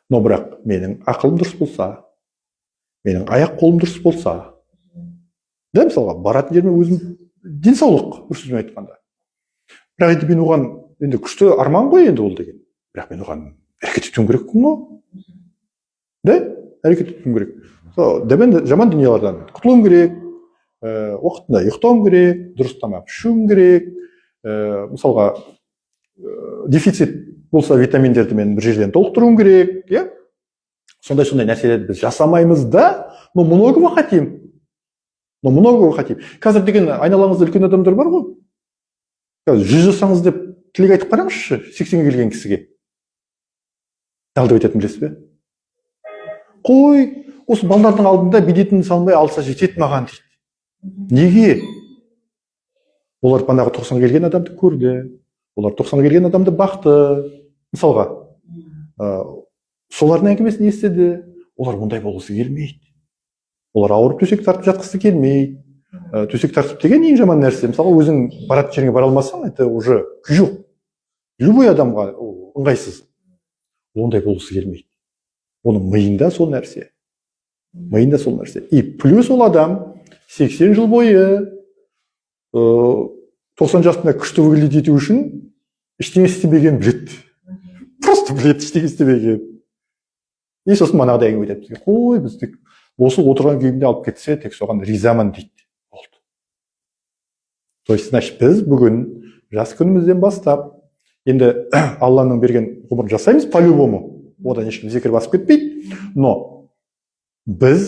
Speaker 1: Но бірақ менің ақылым дұрыс болса, менің аяқ қолым дұрыс болса, да, мысалға, баратын жеріме өзім денсаулық, бір сөзбен айтқанда. Бірақ енді мен оған, енді күшті арман ғой енді ол деген. Бірақ мен оған әрекет етуім керекпін ғой. Да? Әрекет етуім керек. Жаман дүниелерден құтылуым керек, уақытында ұйықтауым керек, дұрыс тамақ ішуім керек. Мысалға, дефицит болса витаминдерді мен бір жерден толықтыруым керек, иә? Сондай нәрселерді біз жасамаймыз да, но многого хотим. Қазір деген айналаңызда үлкен адамдар бар ғой. Қазір 100 жасаңыз деп тілек айтып қараңызшы, 80-ге келген кісіге. Дал деп айтатын білесіз бе? Қой, осы балалардың алдында бедетін салмай алса жетеді маған дейді. Неге? Олар банағы 90-ға келген адамды көрді. Олар 90-ға келген адамды бақты. Мысалға, солардың әңгімесін естіді. Олар мұндай болғысы келмейді. Олар ауырып төсек тартып жатқысы келмейді. Төсек тартып деген ең жаман нәрсе. Мысалы, өзің баратын жеріңе бара алмасаң, это уже күйік. Любой адамға ыңғайсыз. Ондай болғысы келмейді. Оның миында сол нәрсе. И плюс ол адам 80 жыл бойы 90 жасында күшті выглядеть ету үшін ештеңе істемеген біледі. Просто біледі, ештеңе істемеген. И сосын манағыдай әңгіме айтады бізге. Қой, біз тек осы отырған күйімде алып кетсе, тек соған ризамын дейді. Болды. То есть, значит, біз бүгін жас күнімізден бастап, енді Алланың берген ғұмырын жасаймыз по-любому. Одан ешкім зекір басып кетпейді. Но біз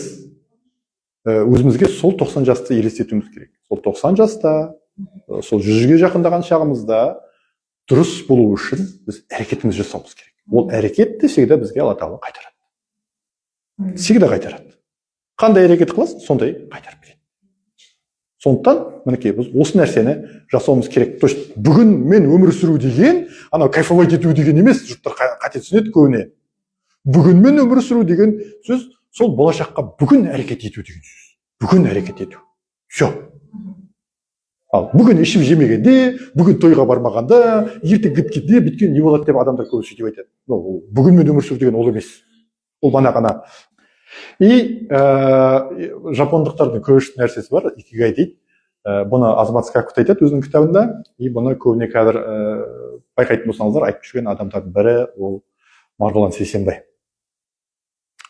Speaker 1: өзімізге сол 90 жасты елестетуіміз керек. Сол 90 жаста, сол 100-ге жақындаған шағымызда дұрыс болу үшін біз әрекетіміз жасауымыз керек. Ол әрекетті всегда бізге Алла Тағала қайтарады. Всегда қайтарады. Қандай әрекет қыласың, сондай қайтарып береді. Сондықтан, мінекей, біз осы нәрсені жасауымыз керек. То есть, бүгін мен өмір сүру деген, анау кайфовать ету деген емес, жұрттар қате түсінеді көбіне. Бүгін мен өмір сүру деген сөз, сол болашаққа бүгін әрекет ету деген сөз. Бүгін әрекет ету. Все. Ал бүгін ішіп жемегенде, бүгін тойға бармағанда, ертең кеткенде, біткен не болады деп адамдар көбісі деп айтады. Бүгін мен өмір сүру деген ол емес. Ол ғана. И жапондықтардың көш нәрсесі бар, икигай дейді. Бұны Азамат Скакут айтады өзінің кітабында. И бұны көбіне қазір байқайтын болсаңыздар, айтып жүрген адамдардың бірі ол Марғұлан Сейсенбай.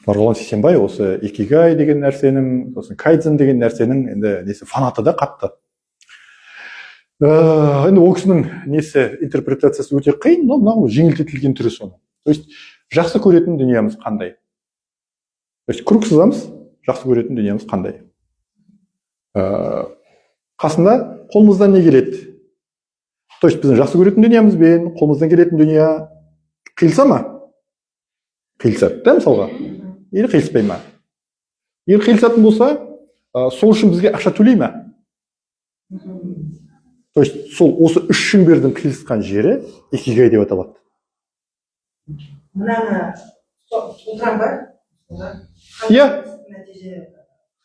Speaker 1: Марғұлан Сейсенбай осы икигай деген нәрсенің, сосын кайдзен деген нәрсенің енді несі фанаты да қатты. Енді ол кісінің несі интерпретациясы өте қиын, но мынау жеңілдетілген түрі соны. То есть жақсы көретін дүниеміз қандай? То есть круг сызамыз, жақсы көретін дүниеміз қандай? Қасында қолымыздан не келеді? То есть біздің жақсы көретін дүниемізбен қолымыздан келетін дүния қиылса ма? Қиылсады, да, мысалға? Или қиылыспай ма? Егер қиылысатын болса, сол үшін бізге ақша төлей ма? То есть сол осы үш шеңбердің қиылысқан жері икигай деп аталады.
Speaker 2: Мынаны отырам ба?
Speaker 1: Иә.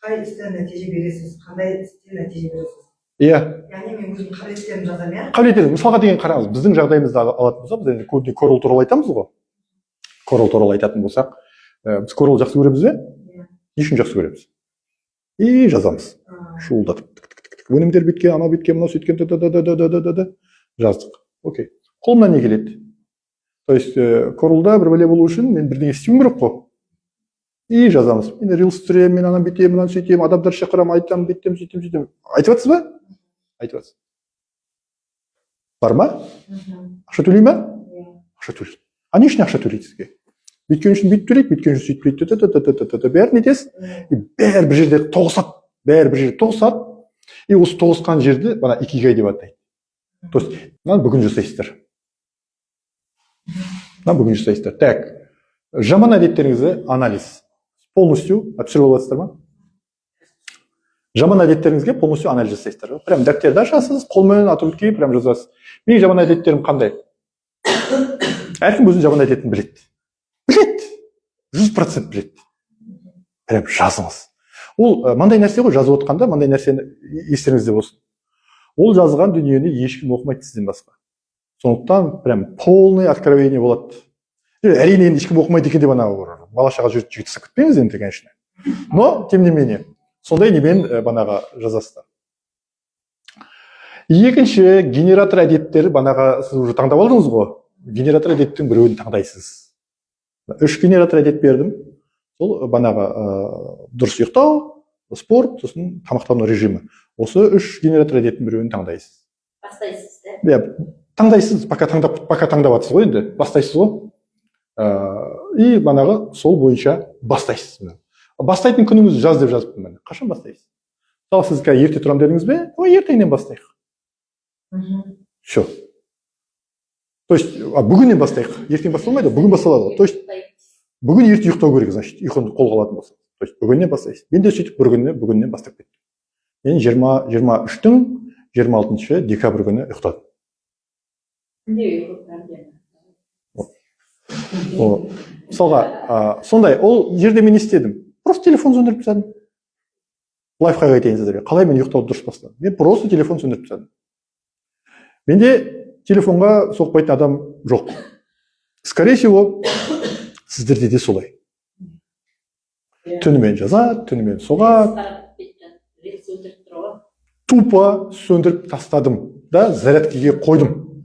Speaker 2: Қай істен нәтиже бересіз, қандай істен нәтиже бересіз?
Speaker 1: Иә.
Speaker 2: Яғни мен өзімнің қабілеттерімді жазамын, иә?
Speaker 1: Қабілеттер, мысалға деген қараңыз, біздің жағдайымызда алатын болсақ, біз енді көбіне Корол туралы айтамыз ғой. Корол туралы айтатын болсақ, біз Корол жақсы көреміз бе? Не үшін жақсы көреміз? И жазамыз. Шуылдатып. Өнімдер біткен, анау біткен, мынау сөйткен, жаздық. Окей. Қолымнан не келеді? То есть Королда бір бәле болу үшін мен бірдеңе істеуім керек қой. И жазамыз. Мен рилс түсіремін, мен анан бүйтемін, мынаны сөйтемін, адамдар шақырамын, айтамын, бүйтемін, сөйтемін. Айтып жатсыз ба? Айтып жатсыз. Бар ма? Ақша төлей ма? Ақша төлейді. А не үшін ақша төлейді сізге? Бүйткен үшін бүйтіп төлейді, бүйткен үшін сөйтпейді. Бәрін етесіз. Бәрі бір жерде тоғысады. Бәрі бір жерде тоғысады. И осы тоғысқан жерді бана икигай деп атайды. То есть, мынаны бүгін жасайсыздар. Так, жаман әдеттеріңізді анализ. Полностью түсіріп аласыздар ма? Жаман әдеттеріңізге полностью анализ жасайсыздар. Прям дәптерді ашасыз, қолмен отрудки прям жазасыз. Менің жаман әдеттерім қандай? әркім өзін жаман айтатынын біледі. Біледі. 100% біледі. Прям жазыңыз. Ол мынандай нәрсе ғой, жазып отқанда мынандай нәрсені естеріңізде болсын. Ол жазған дүниені ешкім оқымайды сізден басқа. Сондықтан прям полный откровение болады. Әрине енді ешкім оқымайды екен деп анау бала шаға жүріп жігітсі күтпеңіз енді, конечно. Но, тем не менее, сондай немен банаға жазасыздар. Екінші, генератор әдеттері банаға сіз уже таңдап алдыңыз ғой. Генератор әдеттің біреуін таңдайсыз. 3 генератор әдет бердім. Сол банаға дұрыс ұйықтау, спорт, сосын тамақтану режимі. Осы 3 генератор әдеттің біреуін таңдайсыз.
Speaker 4: Бастайсыз, да?
Speaker 1: Таңдайсыз, пока таңдап атсыз ғой енді, бастайсыз ғой. И банаға сол бойынша бастайсыз. Бастайтын күніңізді жаз деп жазыппын мен. Қашан бастайсыз? Мысалы сіз ерте тұрам дедіңіз бе? Ертеңнен бастайық. Все. То есть, бүгіннен бастайық. Ертең басталмайды, бүгін басталады. То есть, бүгін ерте ұйықтау керек, значит, ұйқыны қолға алатын болса. То есть, бүгіннен бастайсыз. Мен де сөйтіп бүгіннен бастап кеттім. Мен 23-тің 26 декабрь күні ұйықтадым. Мысалға, сондай, ол жерде мен істедім. Просто телефон сөндіріп тастадым. Лайфхак айтайын сіздерге. Қалай мен ұйықтауды дұрыс бастадым? Мен просто телефон сөндіріп тастадым. Менде телефонға соқпайтын адам жоқ. Скорее всего, сіздерде де солай. Түнімен жазады, түнімен соғады. Тупо сөндіріп тастадым да зарядкеге қойдым.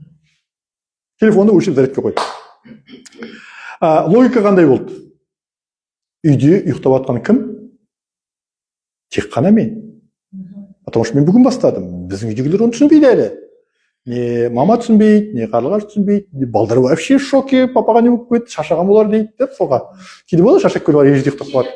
Speaker 1: Телефонды өшіріп зарядкеге қойдым. Логика қандай болды? Үйде ұйықтап жатқан кім? Тек қана мен. Потому что мен бүгін бастадым. Біздің үйдегілер оны түсінбейді әлі. Не мама түсінбейді, не қарлығаш түсінбейді, не балдар вообще в шоке, папаға не болып кетті, шаршаған болар дейді деп соға. Кейде болады, шаршап келіп ережеде ұйықтап қалады.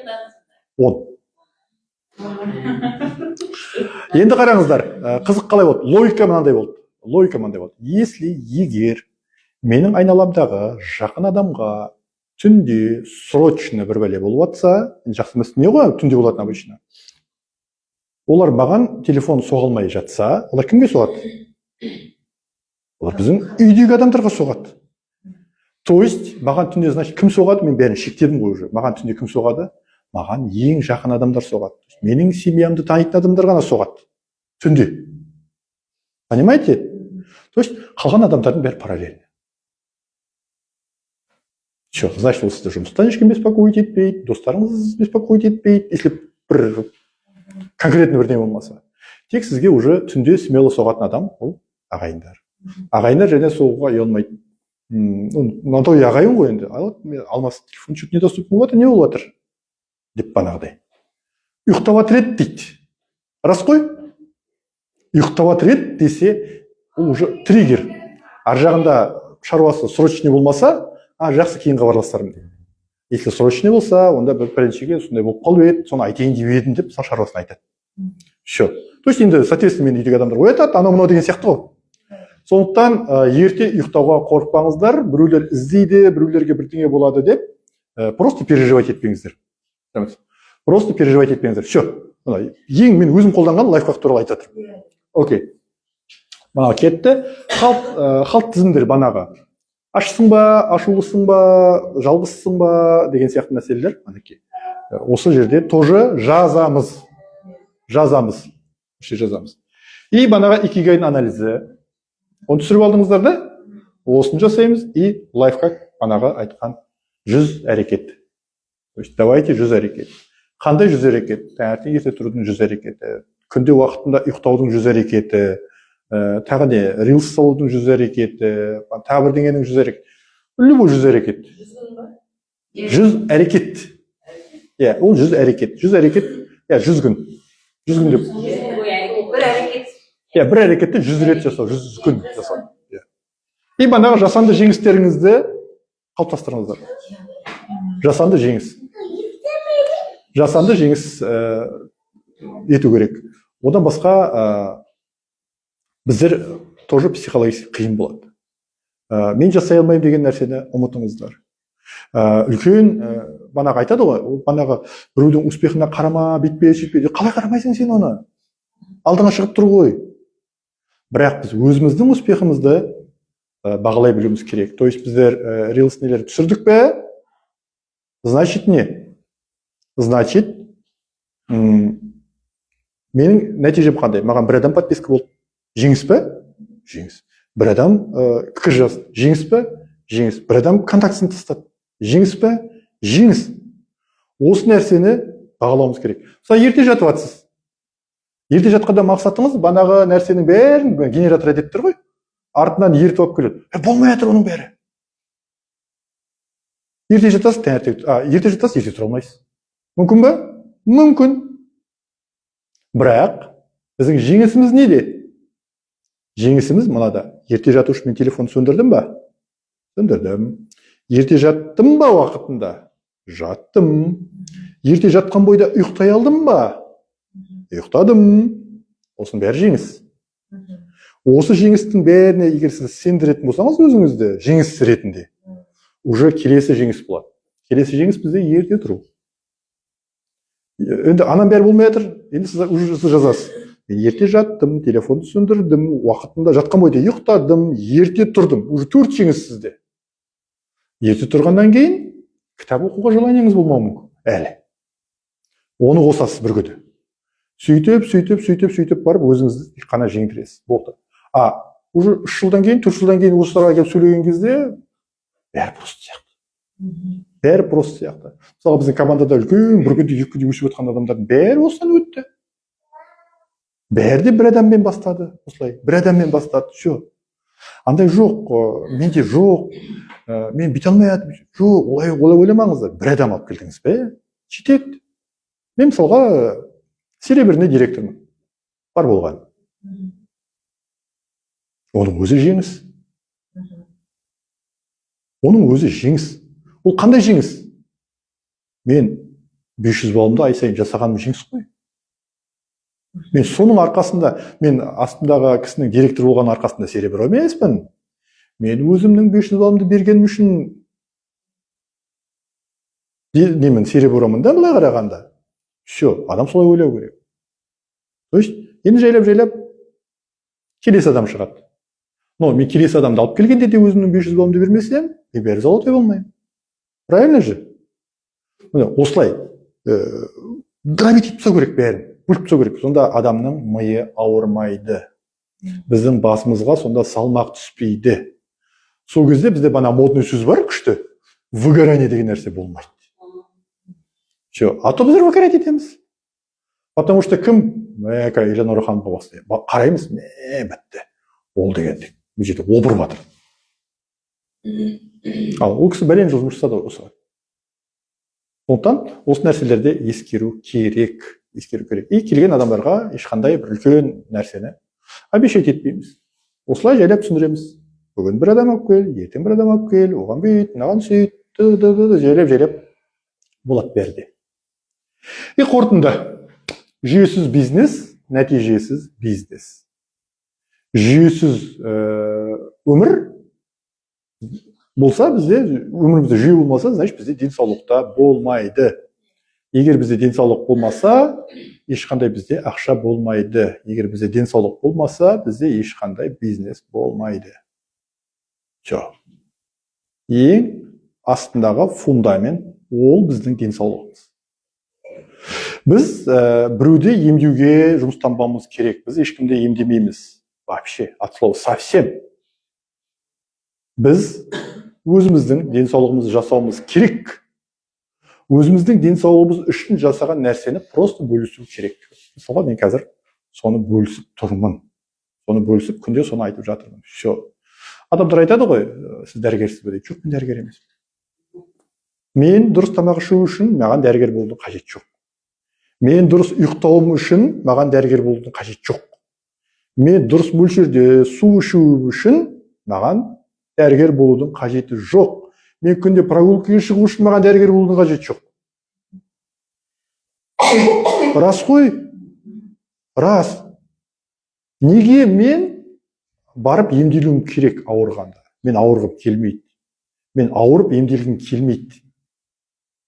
Speaker 1: Енді қараңыздар, қызық қалай болды? Логика мынандай болды. Если егер менің айналамдағы жақын адамға түнде срочно бір бәле болып жатса, жақсы емес не ғой, түнде болатын обычно. Олар маған телефон соғылмай жатса, олар кімге соғады? Олар біздің үйдегі адамдарға соғады. То есть, маған түнде, значит, кім соғады? Мен бәрін шектедім ғой уже. Маған түнде кім соғады? Маған ең жақын адамдар соғады. Менің семьямды танитын адамдар ғана соғады. Түнде. Понимаете? То есть, қалған адамдардың бәрі параллельно. Все, значит, ол сізді жұмыстан ешкім беспокоить етпейді, достарыңыз беспокоить етпейді, если бір конкретно бірдеңе болмаса. Тек сізге уже түнде смело соғатын адам ол ағайындар. Ағайындар және соғуға ұялмайды. Мынандай ағайын ғой енді. Алмас телефон чуть недоступен болып жатыр, не болып жатыр? Деп банағыдай. Ұйықтап жатыр еді дейді. Рас қой? Ұйықтап жатыр еді десе, ол уже триггер. Ар жағында шаруасы срочный болмаса, жақсы кейін хабарласармын дейді. Если срочный болса, онда бір пәленшеге сондай болып қалып еді, соны айтайын деп едім деп шаруасын айтады. Все. То есть енді, соответственно, мен үйдегі адамдар оятады, анау-мынау деген сияқты ғой. Сондықтан ерте ұйықтауға қорықпаңыздар, біреулер іздейді, біреулерге бірдеңе болады деп, просто переживать етпеңіздер. Просто переживать етпеңіздер. Все. Ең мен өзім қолданған лайфхак туралы айтып жатырмын. Окей. Мына кетті. Қалт тізімдер банаға. Ашсың ба, ашулысың ба, жалғызсың ба деген сияқты мәселелер. Осы жерде тоже жазамыз. И банаға икигайдың анализі. Оны түсіріп алдыңыздар да, осын жасаймыз. И лайфхак банаға айтқан 100 әрекет. То есть, давайте 100 әрекет. Қандай 100 әрекет? Таңертең ерте тұрудың 100 әрекеті. Күнде уақытында ұйықтаудың 100 әрекеті. Тағы не, рилс салудың 100 әрекеті. Тағы бірдеңенің 100 әрекет. Любой 100 әрекет. 100 әрекет. Ол 100 әрекет. 100 әрекет, 100 күн. 100 күн деп. Бір әрекетті 100 рет жасау, 100 күн жасау. И банаға жасанды жеңістеріңізді қалыптастырыңыздар. Жасанды жеңіс ету керек. Одан басқа біздер тоже психологически қиын болады. Мен жасай алмаймын деген нәрсені ұмытыңыздар. Үлкен банаға айтады ғой, банаға біреудің успехына қарама, бетпе, сөйтпе. Қалай қарамайсың сен оны? Алдыңа шығып тұр ғой. Бірақ біз өзіміздің успехімізді бағалай білуіміз керек. То есть біздер рилс нелер түсірдік пе? Значит не? Значит, менің нәтижем қандай? Маған бір адам подписка болды. Жеңіс пе? Жеңіс. Бір адам пікір жазды. Жеңіс пе? Жеңіс. Бір адам контактісін тастады. Жеңіс пе? Жеңіс. Осы нәрсені бағалауымыз керек. Мысалы, ерте жатып жатсыз. Ерте жатқанда мақсатыңыз банағы нәрсенің бәрін генератор етіп тұр ғой. Артынан ертіп алып келеді. Болмай жатыр оның бәрі. Ерте жатасыз, ерте тұра алмайсыз. Мүмкін бе? Мүмкін. Бірақ біздің жеңісіміз неде? Жеңісіміз мынада. Ерте жату үшін мен телефон сөндірдім ба? Сөндірдім. Ерте жаттым ба уақытында? Жаттым. Ерте жатқан бойда ұйықтай алдым ба? Ұйықтадым. Осының бәрі жеңіс. Осы жеңістің бәріне егер сіз сендіретін болсаңыз өзіңізді жеңіс ретінде, уже келесі жеңіс болады. Келесі жеңіс бізде ерте тұру. Енді анам бәрі болмай жатыр, енді сіз уже жазасыз. Мен ерте жаттым, телефонды сөндірдім, уақытында жатқан бойда ұйықтадым, ерте тұрдым. Уже 4 жеңіс сізде. Ерте тұрғаннан кейін кітап оқуға желаниеңіз болмауы мүмкін. Әлі. Оны қосасыз бір күні. Сөйтіп барып өзіңізді қана жеңдіресіз. Болды. Уже 3 жылдан кейін, 4 жылдан кейін осыларға келіп сөйлеген кезде бәрі просто сияқты. Бәрі просто сияқты. Мысалы, біздің командада үлкен бір күнде 2 күнде өсіп жатқан адамдардың бәрі осыдан өтті. Бәрі де бір адаммен бастады. Осылай. Бір адаммен бастады. Все. Андай жоқ, менде жоқ, мен бүйте алмай жатырмын. Жоқ, олай ойламаңыздар. Бір адам алып келдіңіз бе? Жетеді. Мен мысалға серебряный директормын. Бар болған. Оның өзі жеңіс. Оның өзі жеңіс. Ол қандай жеңіс? Мен 500 балымды ай сайын жасағаным жеңіс қой. Мен соның арқасында, мен астымдағы кісінің директор болған арқасында серебро емеспін. Мен өзімнің 500 балымды бергенім үшін немін серебромын да былай қарағанда. Все, адам солай ойлау керек. То есть, енді жайлап келесі адам шығады. Но мен келесі адамды алып келгенде де өзімнің 500 балымды бермесем, мен бәрі золотой болмаймын. Правильно же? Осылай грабить етіп тастау керек бәрін. Бөліп тастау керек. Сонда адамның миы ауырмайды. Біздің басымызға сонда салмақ түспейді. Сол кезде бізде бана модный сөз бар күшті. Выгорание деген нәрсе болмайды. Все. А то біздер выгорать етеміз. Потому что кім? Елена Орханова қараймыз, бітті. Ол дегенде. Бұл жерде обыр батыр. Ал ол кісі бәлен жыл жұмыс жасады осыған. Сондықтан осы нәрселерде ескеру керек. И келген адамдарға ешқандай бір үлкен нәрсені обещать етпейміз. Осылай жайлап түсіндіреміз. Бүгін бір адам алып кел, ертең бір адам алып кел, оған бүйт, мынаған сөйт, жайлап болады бәрде. И қорытынды. Жүйесіз бизнес, нәтижесіз бизнес. Жүйесіз өмір болса, бізде өмірімізде жүйе болмаса, значит бізде денсаулықта болмайды. Егер бізде денсаулық болмаса, ешқандай бізде ақша болмайды. Егер бізде денсаулық болмаса, бізде ешқандай бизнес болмайды. Все. Ең астындағы фундамент ол біздің денсаулығымыз. Біз біреуді емдеуге жұмыстанбауымыз керек. Біз ешкімді емдемейміз. Вообще, от слова совсем. Біз өзіміздің денсаулығымызды жасауымыз керек. Өзіміздің денсаулығымыз үшін жасаған нәрсені просто бөлісу керек. Мысалы, мен қазір соны бөлісіп тұрмын. Соны бөлісіп, күнде соны айтып жатырмын. Все. Адамдар айтады ғой, сіз дәрігерсіз бе дейді. Жоқ, мен дәрігер емес. Мен дұрыс тамақ ішу үшін маған дәрігер болудың қажет жоқ. Мен дұрыс ұйықтауым үшін маған дәрігер болудың қажет жоқ. Мен дұрыс мөлшерде су ішу үшін маған дәрігер болудың қажеті жоқ. Мен күнде прогулкаға шығу үшін маған дәрігер болудың қажеті жоқ. Рас қой? Рас. Неге мен барып емделуім керек ауырғанда? Мен ауырғым келмейді. Мен ауырып емделгім келмейді.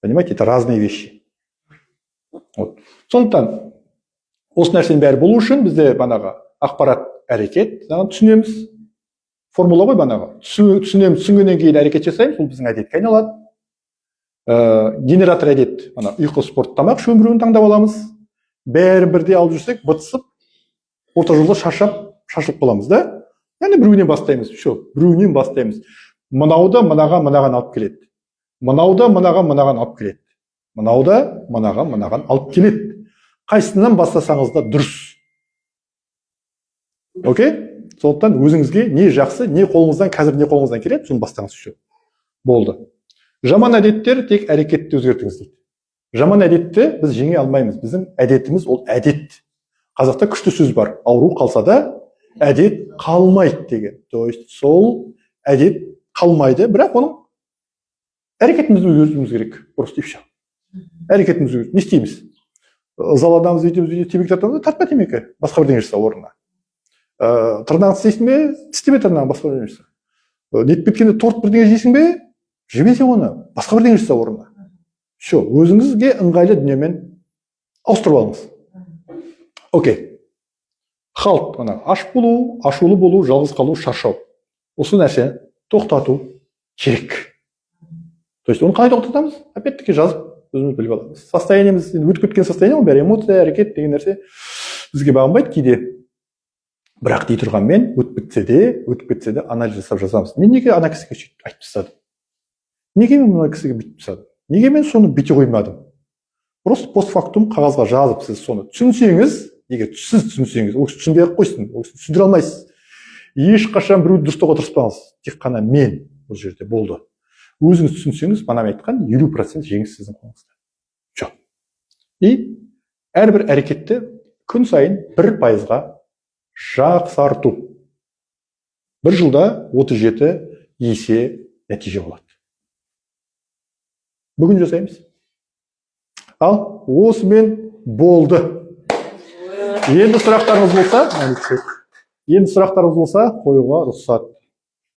Speaker 1: Понимаете, это разные вещи. Вот. Сондықтан осы нәрсенің бәрі болу үшін бізде банағы ақпарат әрекет түсінеміз. формула ғой банағы. Түсінеміз, түсінгеннен кейін әрекет жасаймыз, ол біздің әдетке айналады. Генератор әдет, ана ұйқы, спорт, тамақ, үшеуін біреуін таңдап аламыз. Бәрін бірдей алып жүрсек, бытысып, орта жолда шашылып қаламыз да. Яғни біреуінен бастаймыз, біреуінен бастаймыз. Мынауды мынаған алып келеді. Мынауды мынаған алып келеді. Мынауды мынаған алып келеді. Қайсынан бастасаңыз да дұрыс. Окей? Сондықтан өзіңізге не жақсы, не қолыңыздан, қазір не қолыңыздан келеді, соны бастаңыз үшеу. Болды. Жаман әдеттер тек әрекетті өзгертіңіз дейді. Жаман әдетті біз жеңе алмаймыз. Біздің әдетіміз ол әдет. Қазақта күшті сөз бар. Ауру қалса да әдет қалмайды деген. То есть сол әдет қалмайды, бірақ оның әрекетімізді өзгертуіміз керек. Просто и все. Әрекетімізді өзгертуіміз. Не істейміз? Ызаладамыз, өйтеміз, темекі тартамыз, тартпа темекі, басқа бірдеңе жаса орнына. Тырнағын істейсің бе, тістеме тырнағын, басқа бірдеңе жаса. Нетіп кеткенде торт бірдеңе жейсің бе, жемесе оны, басқа бірдеңе жаса орнына. Все, өзіңізге ыңғайлы дүниемен ауыстырып алыңыз. Окей. Халт, аш болу, ашулы болу, жалғыз қалу, шаршау. Осы нәрсе тоқтату керек. То есть оны қалай тоқтатамыз? Опять-таки жазып, өзіміз біліп аламыз. Состояниеміз, өтіп кеткен состояние, бәрі эмоция, әрекет деген нәрсе бізге бағынбайды кейде. Бірақ дей тұрғанмен, өтіп кетсе де анализ жасап жазамыз. Мен неге ана кісіге сөйтіп айтып тастадым? Неге мен мына кісіге бүйтіп тастадым? Неге мен соны бүйте қоймадым? Просто постфактум қағазға жазып, сіз соны түсінсеңіз, егер сіз түсінсеңіз, ол кісі түсінбей ақ қойсын, ол кісі түсіндіре алмайсыз. Ешқашан біреуді дұрыстауға тырыспаңыз. Тек қана мен бұл жерде болды. Өзіңіз түсінсеңіз, манам айтқан 50% жеңіс сіздің қолыңызда. Жоқ. И әрбір әрекетті күн сайын 1%-ға жақсарту. Бір жылда 37 есе нәтиже болады. Бүгін жасаймыз. Ал осымен болды. Енді сұрақтарыңыз болса, қоюға рұқсат.